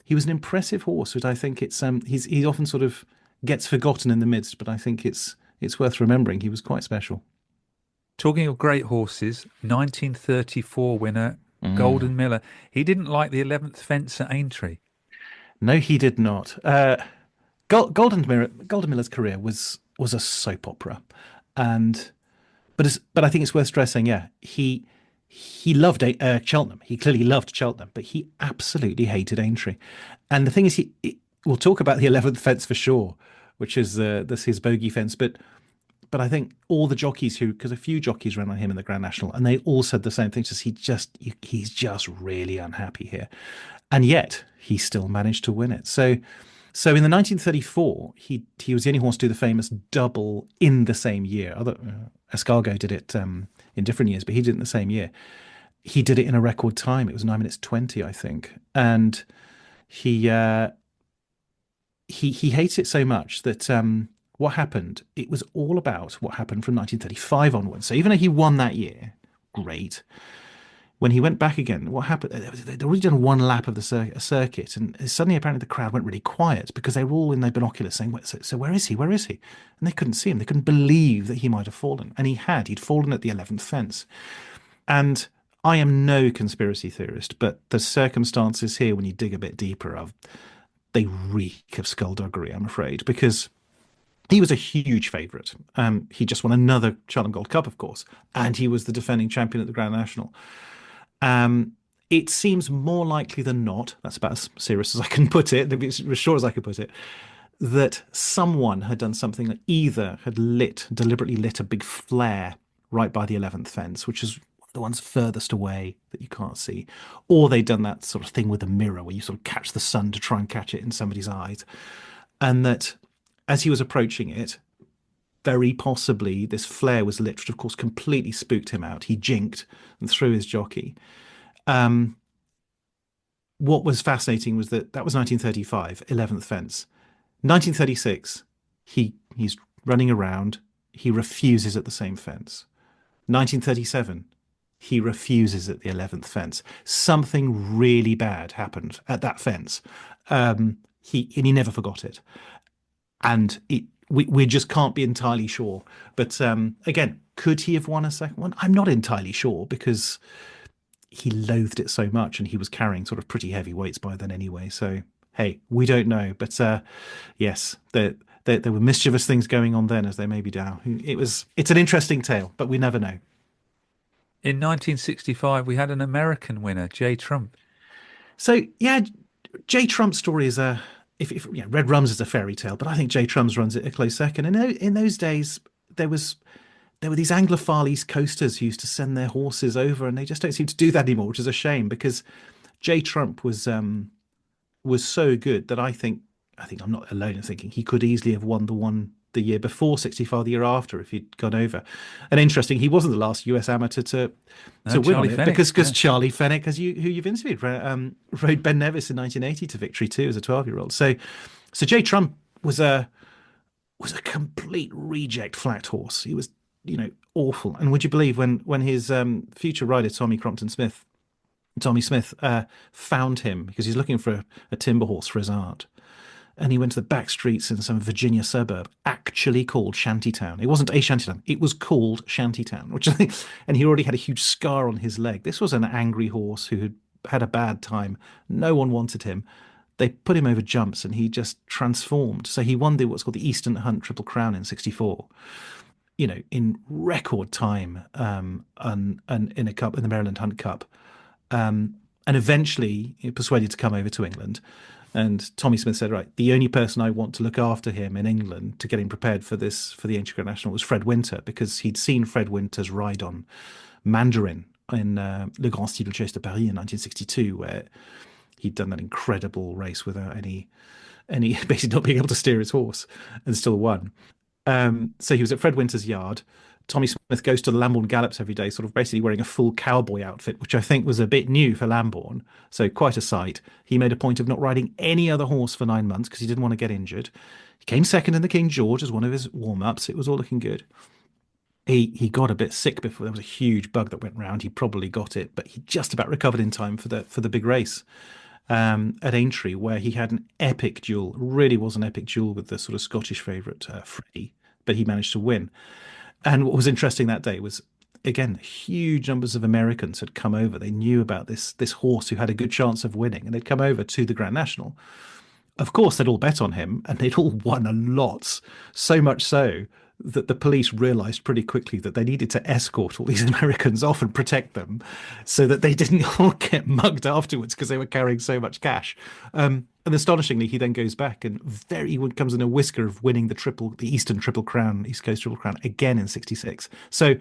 impressive horse, which I think he often sort of gets forgotten in the midst. But I think it's worth remembering. He was quite special. Talking of great horses, 1934 winner Golden Miller. He didn't like the 11th fence at Aintree. No, he did not. Golden Miller's career was a soap opera, but I think it's worth stressing. Yeah, he loved Cheltenham. He clearly loved Cheltenham, but he absolutely hated Aintree. And the thing is, we'll talk about the 11th fence for sure, which is his bogey fence, But I think all the jockeys because a few jockeys ran on him in the Grand National, and they all said the same thing. Just he's just really unhappy here, and yet he still managed to win it. So in the 1934, he was the only horse to do the famous double in the same year. Escargot did it in different years, but he did it in the same year. He did it in a record time. It was 9 minutes 20, I think, and he hates it so much that. What happened? It was all about what happened from 1935 onwards. So even though he won that year, great. When he went back again, what happened? They'd already done one lap of the circuit, and suddenly apparently the crowd went really quiet because they were all in their binoculars saying, so where is he? Where is he? And they couldn't see him. They couldn't believe that he might have fallen. And he'd fallen at the 11th fence. And I am no conspiracy theorist, but the circumstances here, when you dig a bit deeper, they reek of skullduggery, I'm afraid, because he was a huge favourite. He just won another Cheltenham Gold Cup, of course, and he was the defending champion at the Grand National. It seems more likely than not, that's about as serious as I can put it, as short as I could put it, that someone had done something that either had deliberately lit a big flare right by the 11th fence, which is the ones furthest away that you can't see, or they'd done that sort of thing with a mirror where you sort of catch the sun to try and catch it in somebody's eyes, and that as he was approaching it, very possibly this flare was lit, which of course completely spooked him out. He jinked and threw his jockey. What was fascinating was that was 1935, 11th fence. 1936, he's running around. He refuses at the same fence. 1937, he refuses at the 11th fence. Something really bad happened at that fence. He never forgot it. And we just can't be entirely sure. But again, could he have won a second one? I'm not entirely sure, because he loathed it so much, and he was carrying sort of pretty heavy weights by then anyway. So, hey, we don't know. But yes, there were mischievous things going on then, as there may be now. It's an interesting tale, but we never know. In 1965, we had an American winner, Jay Trump. So, yeah, Jay Trump's story is Red Rum's is a fairy tale, but I think Jay Trump's runs it a close second. And in those days, there were these Anglophile East Coasters who used to send their horses over, and they just don't seem to do that anymore, which is a shame, because Jay Trump was so good that I think I'm not alone in thinking he could easily have won the one the year before, 65 the year after, if he'd gone over. And interesting, he wasn't the last US amateur to win on it, because Charlie Fenwick, who you've interviewed, rode Ben Nevis in 1980 to victory too as a 12-year-old. So Jay Trump was a complete reject flat horse. He was awful. And would you believe when his future rider Tommy Smith found him, because he's looking for a timber horse for his art, and he went to the back streets in some Virginia suburb actually called Shantytown. It wasn't a shantytown, it was called Shantytown, which I think, and he already had a huge scar on his leg. This was an angry horse who had a bad time. No one wanted him. They put him over jumps, and he just transformed. So he won what's called the Eastern Hunt Triple Crown in 64. In record time, and in the Maryland Hunt Cup, and eventually persuaded to come over to England. And Tommy Smith said, right, the only person I want to look after him in England to get him prepared for the Ancient Grand National was Fred Winter, because he'd seen Fred Winter's ride on Mandarin in Le Grand Style de Chase de Paris in 1962, where he'd done that incredible race without any basically not being able to steer his horse, and still won. So he was at Fred Winter's yard. Tommy Smith goes to the Lambourne Gallops every day, sort of basically wearing a full cowboy outfit, which I think was a bit new for Lambourne. So quite a sight. He made a point of not riding any other horse for 9 months because he didn't want to get injured. He came second in the King George as one of his warm-ups. It was all looking good. He got a bit sick before. There was a huge bug that went round. He probably got it, but he just about recovered in time for the big race at Aintree, where he had an epic duel. Really was an epic duel with the sort of Scottish favourite Freddie, but he managed to win. And what was interesting that day was, again, huge numbers of Americans had come over. They knew about this horse who had a good chance of winning, and they'd come over to the Grand National. Of course, they'd all bet on him, and they'd all won a lot, so much so that the police realised pretty quickly that they needed to escort all these Americans off and protect them so that they didn't all get mugged afterwards because they were carrying so much cash. And astonishingly, he then goes back and comes in a whisker of winning the Eastern Triple Crown, East Coast Triple Crown, again in 66. So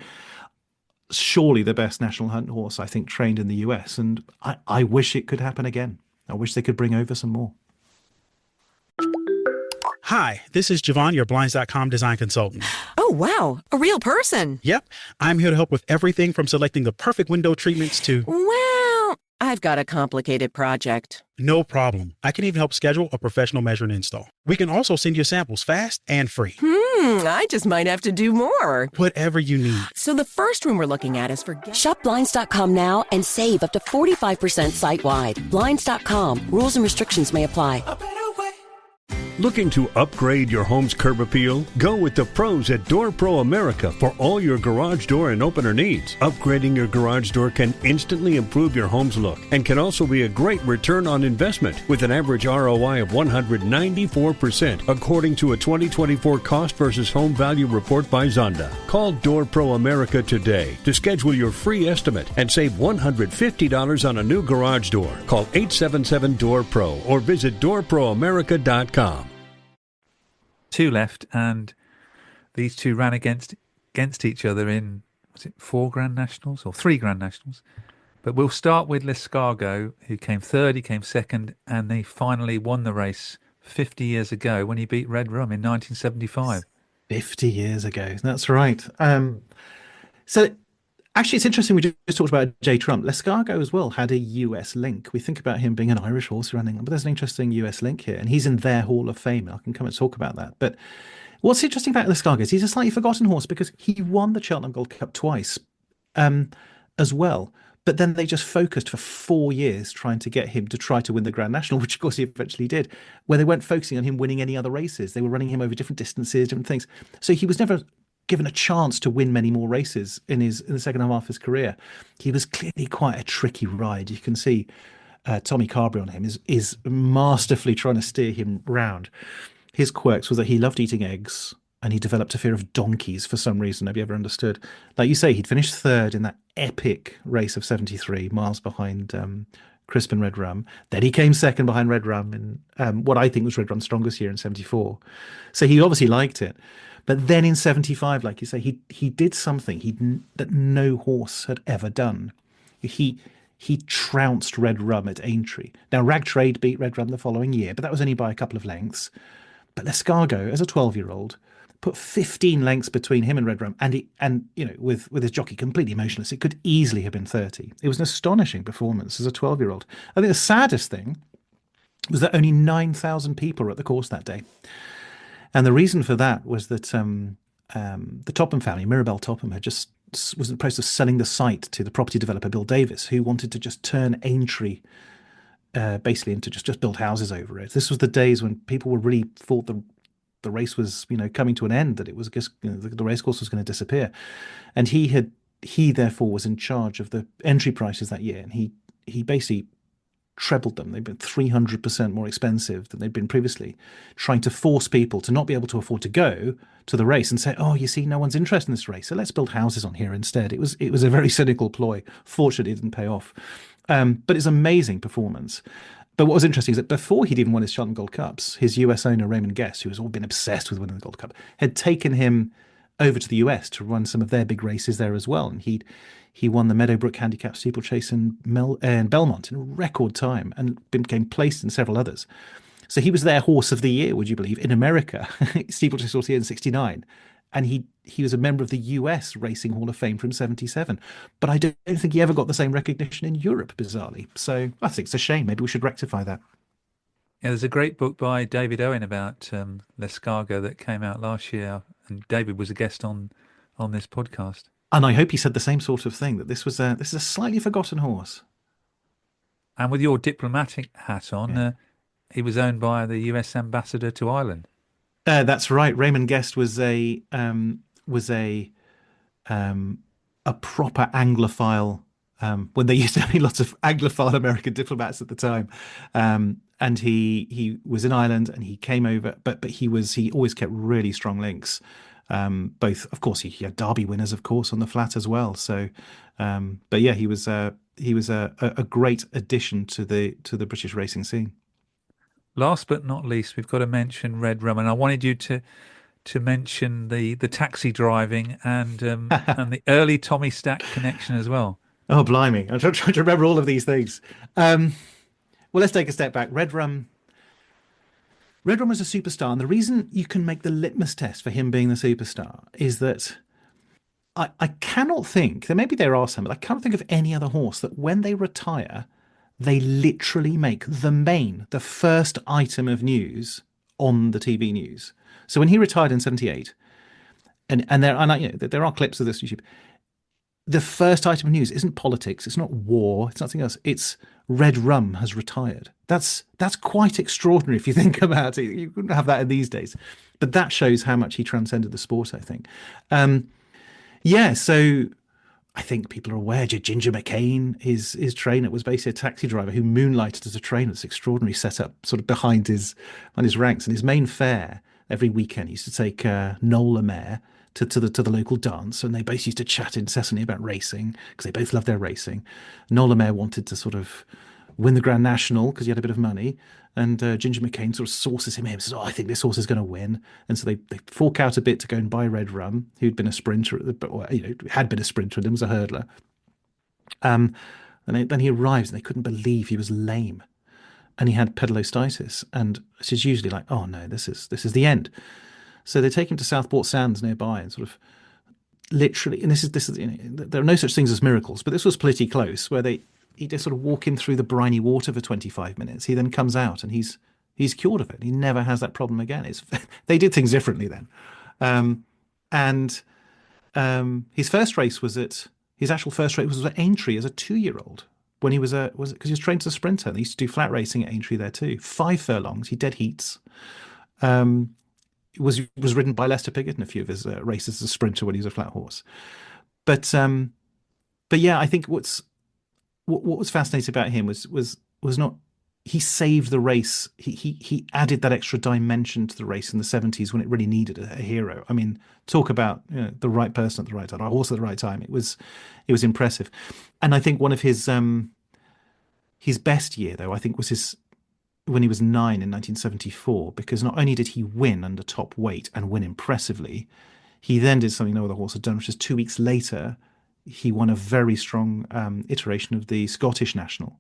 surely the best national hunt horse, I think, trained in the US. And I wish it could happen again. I wish they could bring over some more. Hi, this is Javon, your Blinds.com design consultant. Oh, wow. A real person. Yep. I'm here to help with everything from selecting the perfect window treatments to... Well, I've got a complicated project. No problem. I can even help schedule a professional measure and install. We can also send you samples fast and free. I just might have to do more. Whatever you need. So the first room we're looking at is for... Shop Blinds.com now and save up to 45% site-wide. Blinds.com. Rules and restrictions may apply. Looking to upgrade your home's curb appeal? Go with the pros at Door Pro America for all your garage door and opener needs. Upgrading your garage door can instantly improve your home's look and can also be a great return on investment with an average ROI of 194% according to a 2024 cost versus home value report by Zonda. Call Door Pro America today to schedule your free estimate and save $150 on a new garage door. Call 877-DOOR-PRO or visit doorproamerica.com. Two left, and these two ran against each other in, was it 4 Grand Nationals or 3 Grand Nationals? But we'll start with Liscargo, who came third, he came second, and they finally won the race 50 years ago when he beat Red Rum in 1975. 50 years ago. That's right. So actually, it's interesting. We just talked about J. Trump. L'escargot as well had a US link. We think about him being an Irish horse running, but there's an interesting US link here, and he's in their Hall of Fame. I can come and talk about that. But what's interesting about L'escargot is he's a slightly forgotten horse because he won the Cheltenham Gold Cup twice, as well. But then they just focused for 4 years trying to get him to try to win the Grand National, which of course he eventually did, where they weren't focusing on him winning any other races. They were running him over different distances, different things. So he was never given a chance to win many more races in the second half of his career. He was clearly quite a tricky ride. You can see Tommy Carberry on him is masterfully trying to steer him round. His quirks was that he loved eating eggs, and he developed a fear of donkeys for some reason nobody ever understood. Like you say, he'd finished third in that epic race of 73 miles behind Crispin Red Rum. Then he came second behind Red Rum in what I think was Red Rum's strongest year in 74. So he obviously liked it. But then in 75, like you say, he did something that no horse had ever done. He trounced Red Rum at Aintree. Now, Ragtrade beat Red Rum the following year, but that was only by a couple of lengths. But L'escargot, as a 12-year-old, put 15 lengths between him and Red Rum, and with his jockey completely motionless, it could easily have been 30. It was an astonishing performance as a 12-year-old. I think the saddest thing was that only 9,000 people were at the course that day. And the reason for that was that the Topham family, Mirabel Topham, was in the process of selling the site to the property developer Bill Davis, who wanted to just turn Aintree basically into just build houses over it. This was the days when people were really thought the race was coming to an end, that it was just the racecourse was going to disappear, and he therefore was in charge of the entry prices that year, and he basically trebled them. They've been 300% more expensive than they'd been previously, trying to force people to not be able to afford to go to the race and say, oh, you see, no one's interested in this race, so let's build houses on here instead. It was a very cynical ploy. Fortunately, it didn't pay off. But it's an amazing performance. But what was interesting is that before he'd even won his Cheltenham Gold Cups, his US owner, Raymond Guest, who has all been obsessed with winning the Gold Cup, had taken him over to the US to run some of their big races there as well. And he won the Meadowbrook Handicap Steeplechase in Belmont in record time and became placed in several others. So he was their horse of the year, would you believe, in America, Steeplechase Horse of the Year in 69. And he was a member of the US Racing Hall of Fame from 77. But I don't think he ever got the same recognition in Europe, bizarrely. So I think it's a shame. Maybe we should rectify that. Yeah, there's a great book by David Owen about L'escargot that came out last year, and David was a guest on this podcast. And I hope he said the same sort of thing, that this is a slightly forgotten horse. And with your diplomatic hat on, he was owned by the US ambassador to Ireland. That's right. Raymond Guest was a proper Anglophile. When there used to be lots of Anglophile American diplomats at the time, and he was in Ireland, and he came over, but he always kept really strong links. Both, of course, he had Derby winners, of course, on the flat as well. So, but yeah, he was a great addition to the British racing scene. Last but not least, we've got to mention Red Rum, and I wanted you to mention the taxi driving and and the early Tommy Stack connection as well. Oh, blimey. I'm trying to remember all of these things. Well, let's take a step back. Red Rum was a superstar, and the reason you can make the litmus test for him being the superstar is that I cannot think, maybe there are some, but I cannot think of any other horse that when they retire, they literally make the first item of news on the TV news. So when he retired in 78, and there are clips of this on YouTube, the first item of news isn't politics, it's not war, it's nothing else. It's Red Rum has retired. That's quite extraordinary if you think about it. You wouldn't have that in these days. But that shows how much he transcended the sport, I think. So I think people are aware Ginger McCain, his trainer, was basically a taxi driver who moonlighted as a trainer. This extraordinary setup sort of behind his ranks. And his main fare every weekend, he used to take Nola Mare to the local dance, and they both used to chat incessantly about racing because they both loved their racing. Nola Mare wanted to sort of win the Grand National because he had a bit of money, and Ginger McCain sort of sources him in and says, I think this horse is going to win. And so they fork out a bit to go and buy Red Rum, who'd been a sprinter, had been a sprinter and was a hurdler. And then he arrives, and they couldn't believe he was lame. and he had pedulostitis, and it's usually like, oh no, this is the end. So they take him to Southport Sands nearby, and sort of literally, and this is there are no such things as miracles, but this was pretty close, where he just sort of walk him through the briny water for 25 minutes. He then comes out and he's cured of it. He never has that problem again. They did things differently then. His actual first race was at Aintree as a 2-year-old, when he was because he was trained as a sprinter. They used to do flat racing at Aintree there too. 5 furlongs. He did heats. Was ridden by Lester Piggott in a few of his races as a sprinter when he was a flat horse. But yeah, I think what was fascinating about him was not, he saved the race. He added that extra dimension to the race in the 70s when it really needed a hero. I mean, talk about the right person at the right time, a horse at the right time. It was impressive. And I think one of his best year, though, I think was when he was 9 in 1974, because not only did he win under top weight and win impressively, he then did something no other horse had done, which is 2 weeks later, he won a very strong iteration of the Scottish National,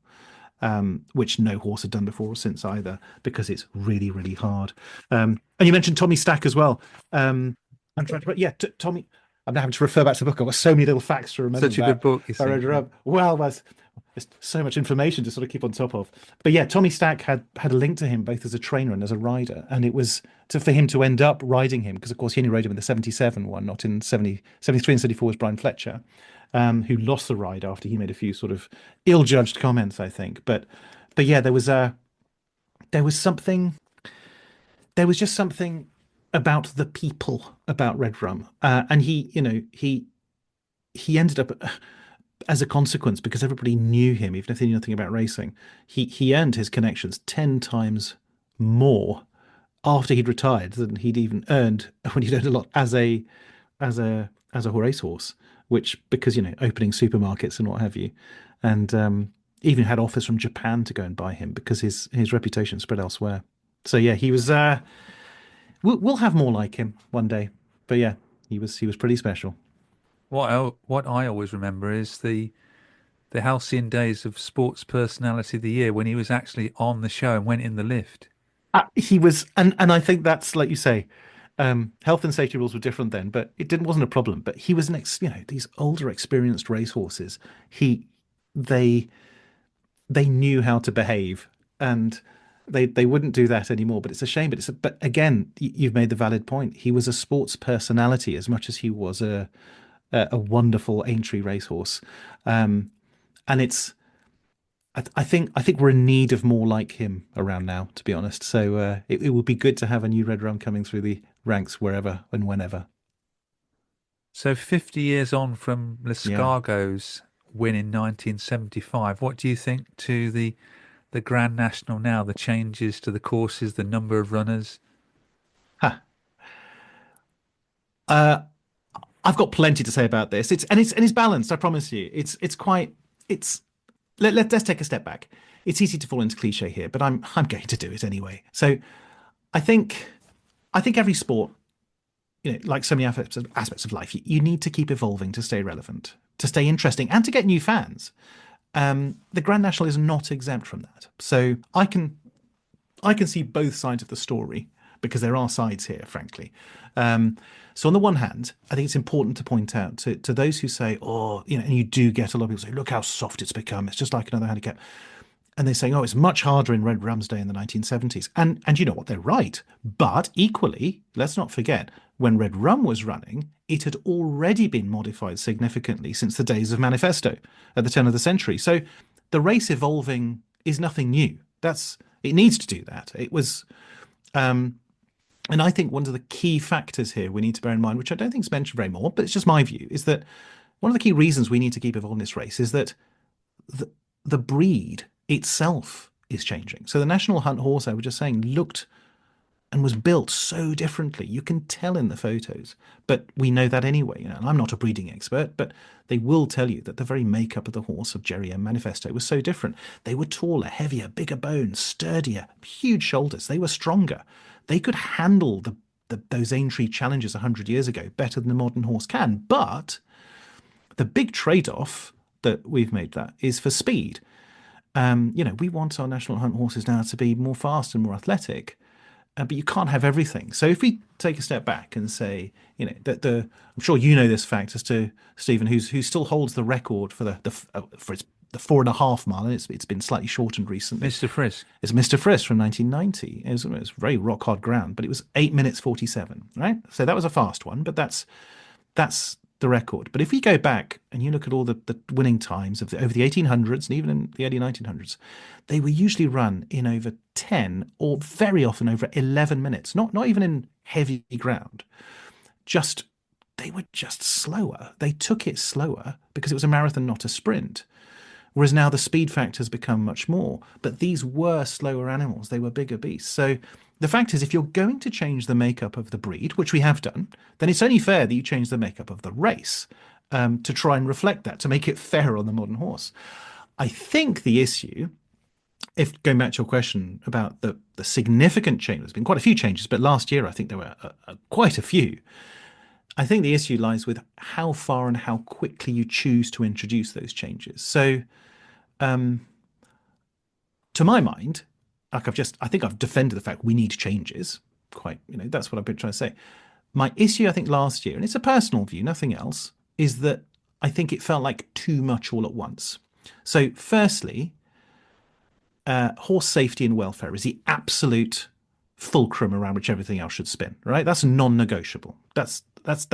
which no horse had done before or since either, because it's really, really hard. And you mentioned Tommy Stack as well. I'm trying to, Tommy. I'm now having to refer back to the book. I've got so many little facts to remember. Such a good book. Well, there's so much information to sort of keep on top of. But yeah, Tommy Stack had a link to him both as a trainer and as a rider, and it was for him to end up riding him, because of course he only rode him in the 77 one, not in 73 and 74 was Brian Fletcher, who lost the ride after he made a few sort of ill-judged comments, I think. But yeah, there was just something about the people, about Red Rum, and he ended up, as a consequence, because everybody knew him, even if they knew nothing about racing, he earned his connections 10 times more after he'd retired than he'd even earned when he'd earned a lot as a racehorse, which, because opening supermarkets and what have you, and even had offers from Japan to go and buy him because his reputation spread elsewhere. So yeah, he was. We'll have more like him one day, but yeah, he was pretty special. What I always remember is the halcyon days of Sports Personality of the Year, when he was actually on the show and went in the lift. He was, and I think that's, like you say, health and safety rules were different then, but wasn't a problem. But he was these older, experienced racehorses. They knew how to behave, and they wouldn't do that anymore. But it's a shame. But again, you've made the valid point. He was a sports personality as much as he was a wonderful Aintree racehorse, and it's. I think we're in need of more like him around now, to be honest. So it would be good to have a new Red Rum coming through the ranks wherever and whenever. So 50 years on from Lescargo's win in 1975, what do you think to the Grand National now? The changes to the courses, the number of runners. I've got plenty to say about this. It's balanced. I promise you. Let's take a step back. It's easy to fall into cliche here, but I'm going to do it anyway. So I think every sport, like so many aspects of life, you need to keep evolving to stay relevant, to stay interesting, and to get new fans. The Grand National is not exempt from that. So I can see both sides of the story, because there are sides here, frankly. So on the one hand, I think it's important to point out to those who say, and you do get a lot of people say, look how soft it's become. It's just like another handicap. And they're saying, it's much harder in Red Rum's day in the 1970s. And you know what? They're right. But equally, let's not forget, when Red Rum was running, it had already been modified significantly since the days of Manifesto at the turn of the century. So the race evolving is nothing new. It needs to do that. It was... And I think one of the key factors here we need to bear in mind, which I don't think is mentioned very more, but it's just my view, is that one of the key reasons we need to keep evolving this race is that the breed itself is changing. So the National Hunt horse, I was just saying, looked and was built so differently. You can tell in the photos, but we know that anyway. And I'm not a breeding expert, but they will tell you that the very makeup of the horse of Jerry M. Manifesto was so different. They were taller, heavier, bigger bones, sturdier, huge shoulders. They were stronger. They could handle those Aintree challenges 100 years ago better than a modern horse can. But the big trade-off that we've made that is for speed. We want our national hunt horses now to be more fast and more athletic, but you can't have everything. So if we take a step back and say, that I'm sure you know this fact as to Stephen, who still holds the record for the 4.5 mile, and it's been slightly shortened recently. Mr. Frisk. It's Mr. Frisk from 1990. It was very rock hard ground, but it was 8 minutes 47. Right, so that was a fast one, but that's the record. But if we go back and you look at all the winning times over the 1800s and even in the early 1900s, they were usually run in over 10 or very often over 11 minutes. Not even in heavy ground. They were just slower. They took it slower because it was a marathon, not a sprint. Whereas now the speed factor has become much more. But these were slower animals. They were bigger beasts. So the fact is, if you're going to change the makeup of the breed, which we have done, then it's only fair that you change the makeup of the race to try and reflect that, to make it fair on the modern horse. I think the issue, if going back to your question about the significant change, there's been quite a few changes, but last year I think there were quite a few. I think the issue lies with how far and how quickly you choose to introduce those changes. So, to my mind, I think I've defended the fact we need changes. That's what I've been trying to say. My issue, I think, last year, and it's a personal view, nothing else, is that I think it felt like too much all at once. So, firstly, horse safety and welfare is the absolute fulcrum around which everything else should spin. Right? That's non-negotiable. That's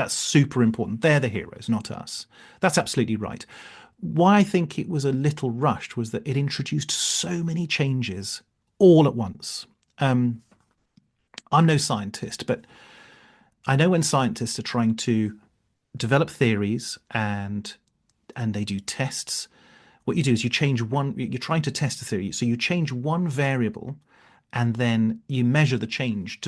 super important. They're the heroes, not us. That's absolutely right. Why I think it was a little rushed was that it introduced so many changes all at once. I'm no scientist, but I know when scientists are trying to develop theories and they do tests, what you do is you're trying to test a theory. So you change one variable and then you measure the change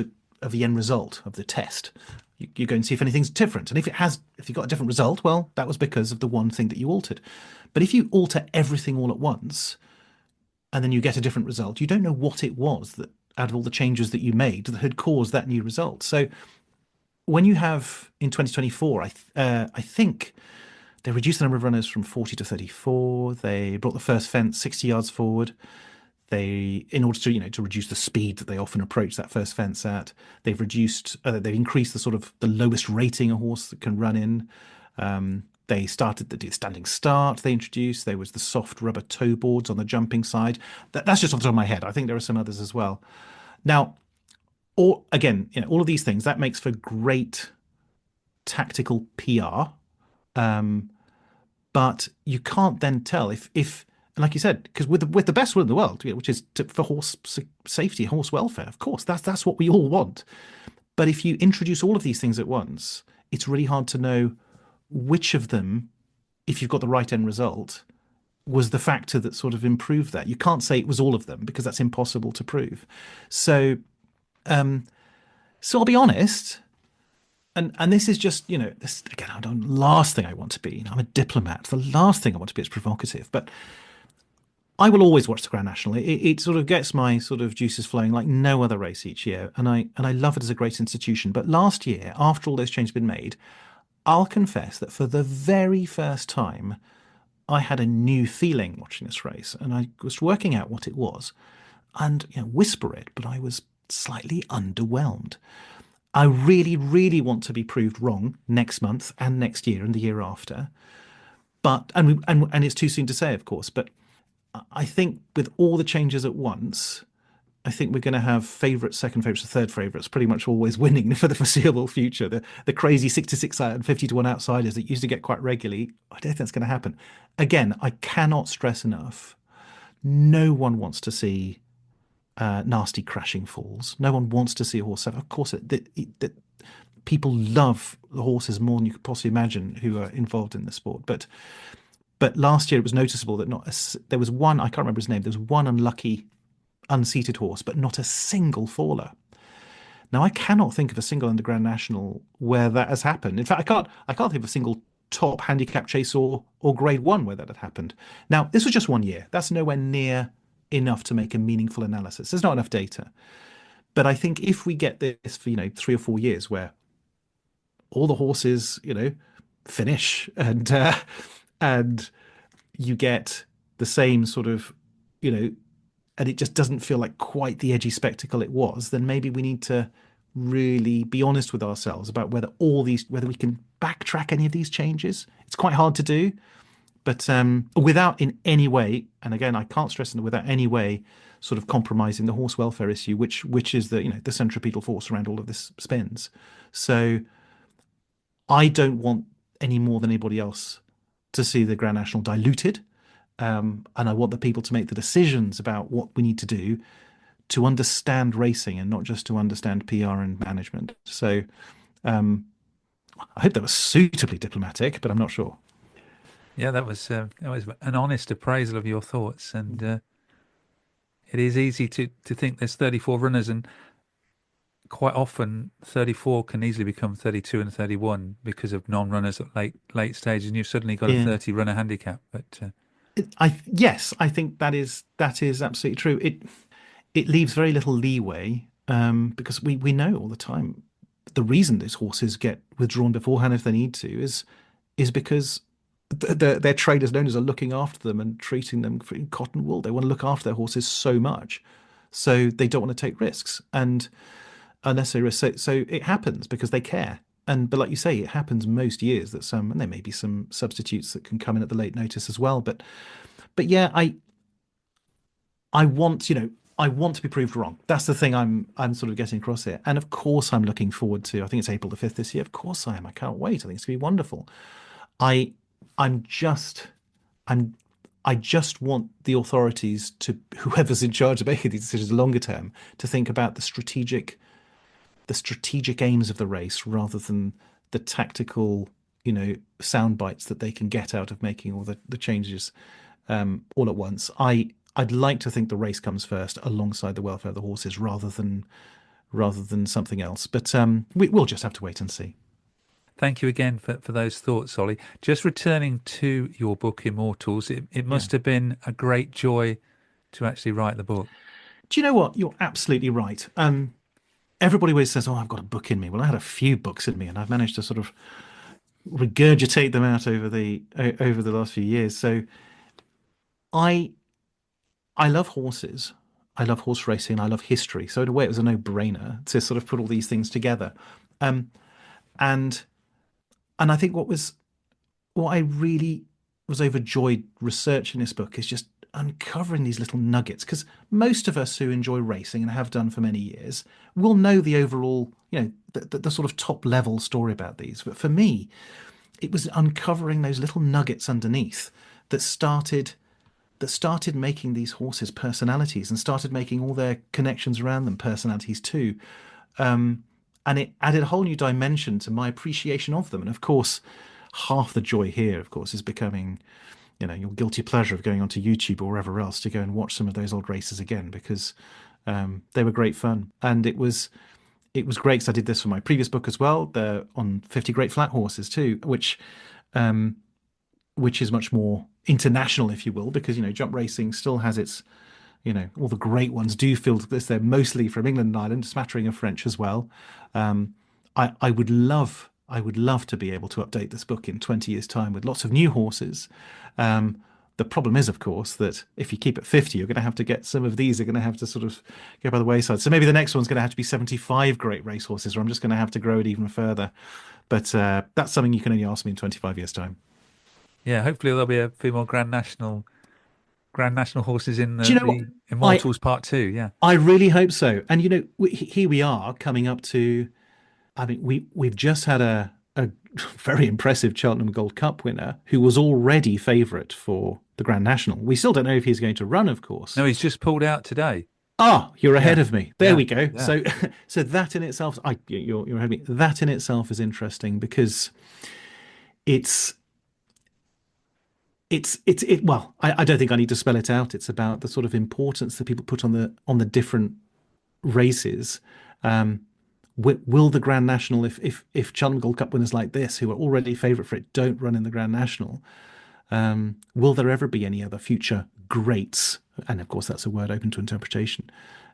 of the end result of the test. You go and see if anything's different. And if you got a different result, well, that was because of the one thing that you altered. But if you alter everything all at once and then you get a different result, you don't know what it was that out of all the changes that you made that had caused that new result. So when you have in 2024, I think they reduced the number of runners from 40 to 34. They brought the first fence 60 yards forward. In order to to reduce the speed that they often approach that first fence at, they've increased the sort of the lowest rating a horse that can run in. They started the standing start. They introduced. There was the soft rubber toe boards on the jumping side. That's just off the top of my head. I think there are some others as well. Now, all of these things that makes for great tactical PR, but you can't then tell if. And like you said, because with the best will in the world, which is for horse safety, horse welfare, of course, that's what we all want. But if you introduce all of these things at once, it's really hard to know which of them, if you've got the right end result, was the factor that sort of improved that. You can't say it was all of them because that's impossible to prove. So I'll be honest. And this is just, this again, the last thing I want to be. I'm a diplomat. The last thing I want to be is provocative. But I will always watch the Grand National. It sort of gets my sort of juices flowing like no other race each year, and I love it as a great institution. But last year, after all those changes had been made, I'll confess that for the very first time, I had a new feeling watching this race, and I was working out what it was, and whisper it, but I was slightly underwhelmed. I really, really want to be proved wrong next month and next year and the year after, but and it's too soon to say, of course, but I think with all the changes at once, I think we're going to have favourites, second favourites, and third favourites pretty much always winning for the foreseeable future. The crazy 6-6 and 50-1 outsiders that used to get quite regularly, I don't think that's going to happen. Again, I cannot stress enough, no one wants to see nasty crashing falls. No one wants to see a horse suffer. Of course, people love the horses more than you could possibly imagine who are involved in the sport. But last year it was noticeable that there was one, I can't remember his name, there was one unlucky unseated horse, but not a single faller. Now, I cannot think of a single Underground National where that has happened. In fact, I can't think of a single top handicap chase or Grade 1 where that had happened. Now, this was just 1 year. That's nowhere near enough to make a meaningful analysis. There's not enough data. But I think if we get this for 3 or 4 years where all the horses finish and you get the same sort of and it just doesn't feel like quite the edgy spectacle it was, then maybe we need to really be honest with ourselves about whether we can backtrack any of these changes. It's quite hard to do, but without in any way, and again, I can't stress enough, without any way sort of compromising the horse welfare issue, which is the centripetal force around all of this spins. So I don't want any more than anybody else to see the Grand National diluted. And I want the people to make the decisions about what we need to do to understand racing and not just to understand PR and management. So I hope that was suitably diplomatic, but I'm not sure. Yeah, that was an honest appraisal of your thoughts, and it is easy to think there's 34 runners, and quite often 34 can easily become 32 and 31 because of non-runners at late stages, and you've suddenly got a 30 runner handicap. But yes, I think that is absolutely true. It leaves very little leeway because we know all the time the reason these horses get withdrawn beforehand if they need to is because their trainers and owners are looking after them and treating them in cotton wool. They want to look after their horses so much, so they don't want to take risks and unnecessary risks. So it happens because they care. But like you say, it happens most years that and there may be some substitutes that can come in at the late notice as well. But yeah, I want to be proved wrong. That's the thing I'm sort of getting across here. And of course, I'm looking forward to. I think it's April the 5th this year. Of course, I am. I can't wait. I think it's going to be wonderful. I just want the authorities to, whoever's in charge of making these decisions longer term, to think about the strategic aims of the race rather than the tactical, sound bites that they can get out of making all the changes all at once. I'd like to think the race comes first alongside the welfare of the horses rather than something else. But we'll just have to wait and see. Thank you again for those thoughts, Ollie. Just returning to your book, Immortals, it must have been a great joy to actually write the book. Do you know what? You're absolutely right. Everybody always says, "Oh, I've got a book in me." Well, I had a few books in me, and I've managed to sort of regurgitate them out over the last few years. So, I love horses. I love horse racing. I love history. So in a way, it was a no-brainer to sort of put all these things together. And I think what I really was overjoyed researching this book is just uncovering these little nuggets, because most of us who enjoy racing and have done for many years will know the overall, the sort of top level story about these. But for me, it was uncovering those little nuggets underneath that started making these horses personalities and started making all their connections around them personalities too. And it added a whole new dimension to my appreciation of them. And of course, half the joy here, of course, is becoming, your guilty pleasure of going onto YouTube or wherever else to go and watch some of those old races again, because they were great fun. And it was great because I did this for my previous book as well. They're on 50 great flat horses too, which is much more international, if you will, because, jump racing still has its, all the great ones do feel this. They're mostly from England and Ireland, smattering of French as well. I would love to be able to update this book in 20 years' time with lots of new horses. The problem is, of course, that if you keep at 50, you're going to have to get some of these are going to have to sort of go by the wayside. So maybe the next one's going to have to be 75 great racehorses, or I'm just going to have to grow it even further. But that's something you can only ask me in 25 years' time. Yeah, hopefully there'll be a few more Grand National horses in the Immortals Part 2. Yeah, I really hope so. And here we are coming up to. I mean, we've just had a very impressive Cheltenham Gold Cup winner who was already favourite for the Grand National. We still don't know if he's going to run, of course. No, he's just pulled out today. Ah, you're ahead of me. There we go. Yeah. So that in itself, you're ahead of me. That in itself is interesting because well, I don't think I need to spell it out. It's about the sort of importance that people put on the different races. Will the Grand National, if Cheltenham Gold Cup winners like this, who are already favourite for it, don't run in the Grand National, will there ever be any other future greats? And of course, that's a word open to interpretation.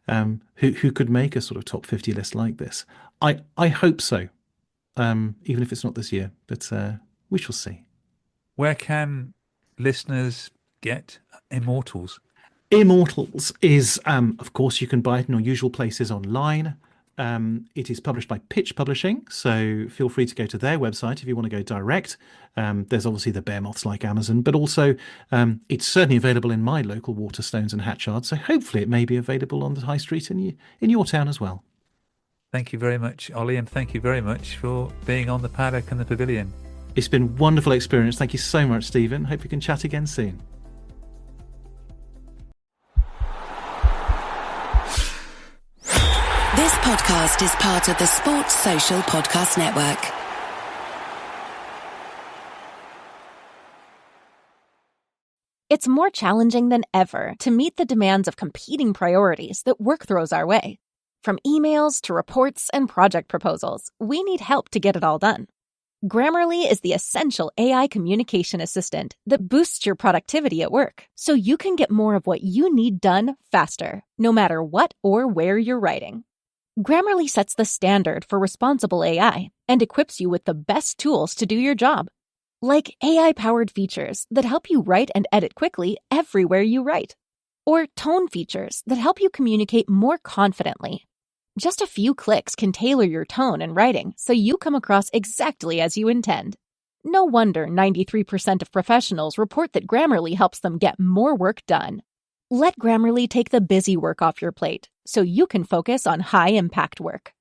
Who could make a sort of top 50 list like this? I hope so, even if it's not this year. But we shall see. Where can listeners get Immortals? Immortals is, of course, you can buy it in your usual places online. It is published by Pitch Publishing, so feel free to go to their website if you want to go direct. There's obviously the bear moths like Amazon, but also it's certainly available in my local Waterstones and Hatchards, so hopefully it may be available on the high street in your town as well. Thank you very much, Ollie, and thank you very much for being on the Paddock and the Pavilion. It's been a wonderful experience. Thank you so much, Stephen. Hope we can chat again soon. This podcast is part of the Sports Social Podcast Network. It's more challenging than ever to meet the demands of competing priorities that work throws our way. From emails to reports and project proposals, we need help to get it all done. Grammarly is the essential AI communication assistant that boosts your productivity at work, so you can get more of what you need done faster, no matter what or where you're writing. Grammarly sets the standard for responsible AI and equips you with the best tools to do your job, like AI-powered features that help you write and edit quickly everywhere you write, or tone features that help you communicate more confidently. Just a few clicks can tailor your tone and writing so you come across exactly as you intend. No wonder 93% of professionals report that Grammarly helps them get more work done. Let Grammarly take the busy work off your plate so you can focus on high-impact work.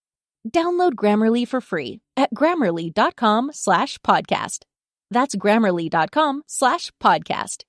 Download Grammarly for free at Grammarly.com/podcast. That's Grammarly.com/podcast.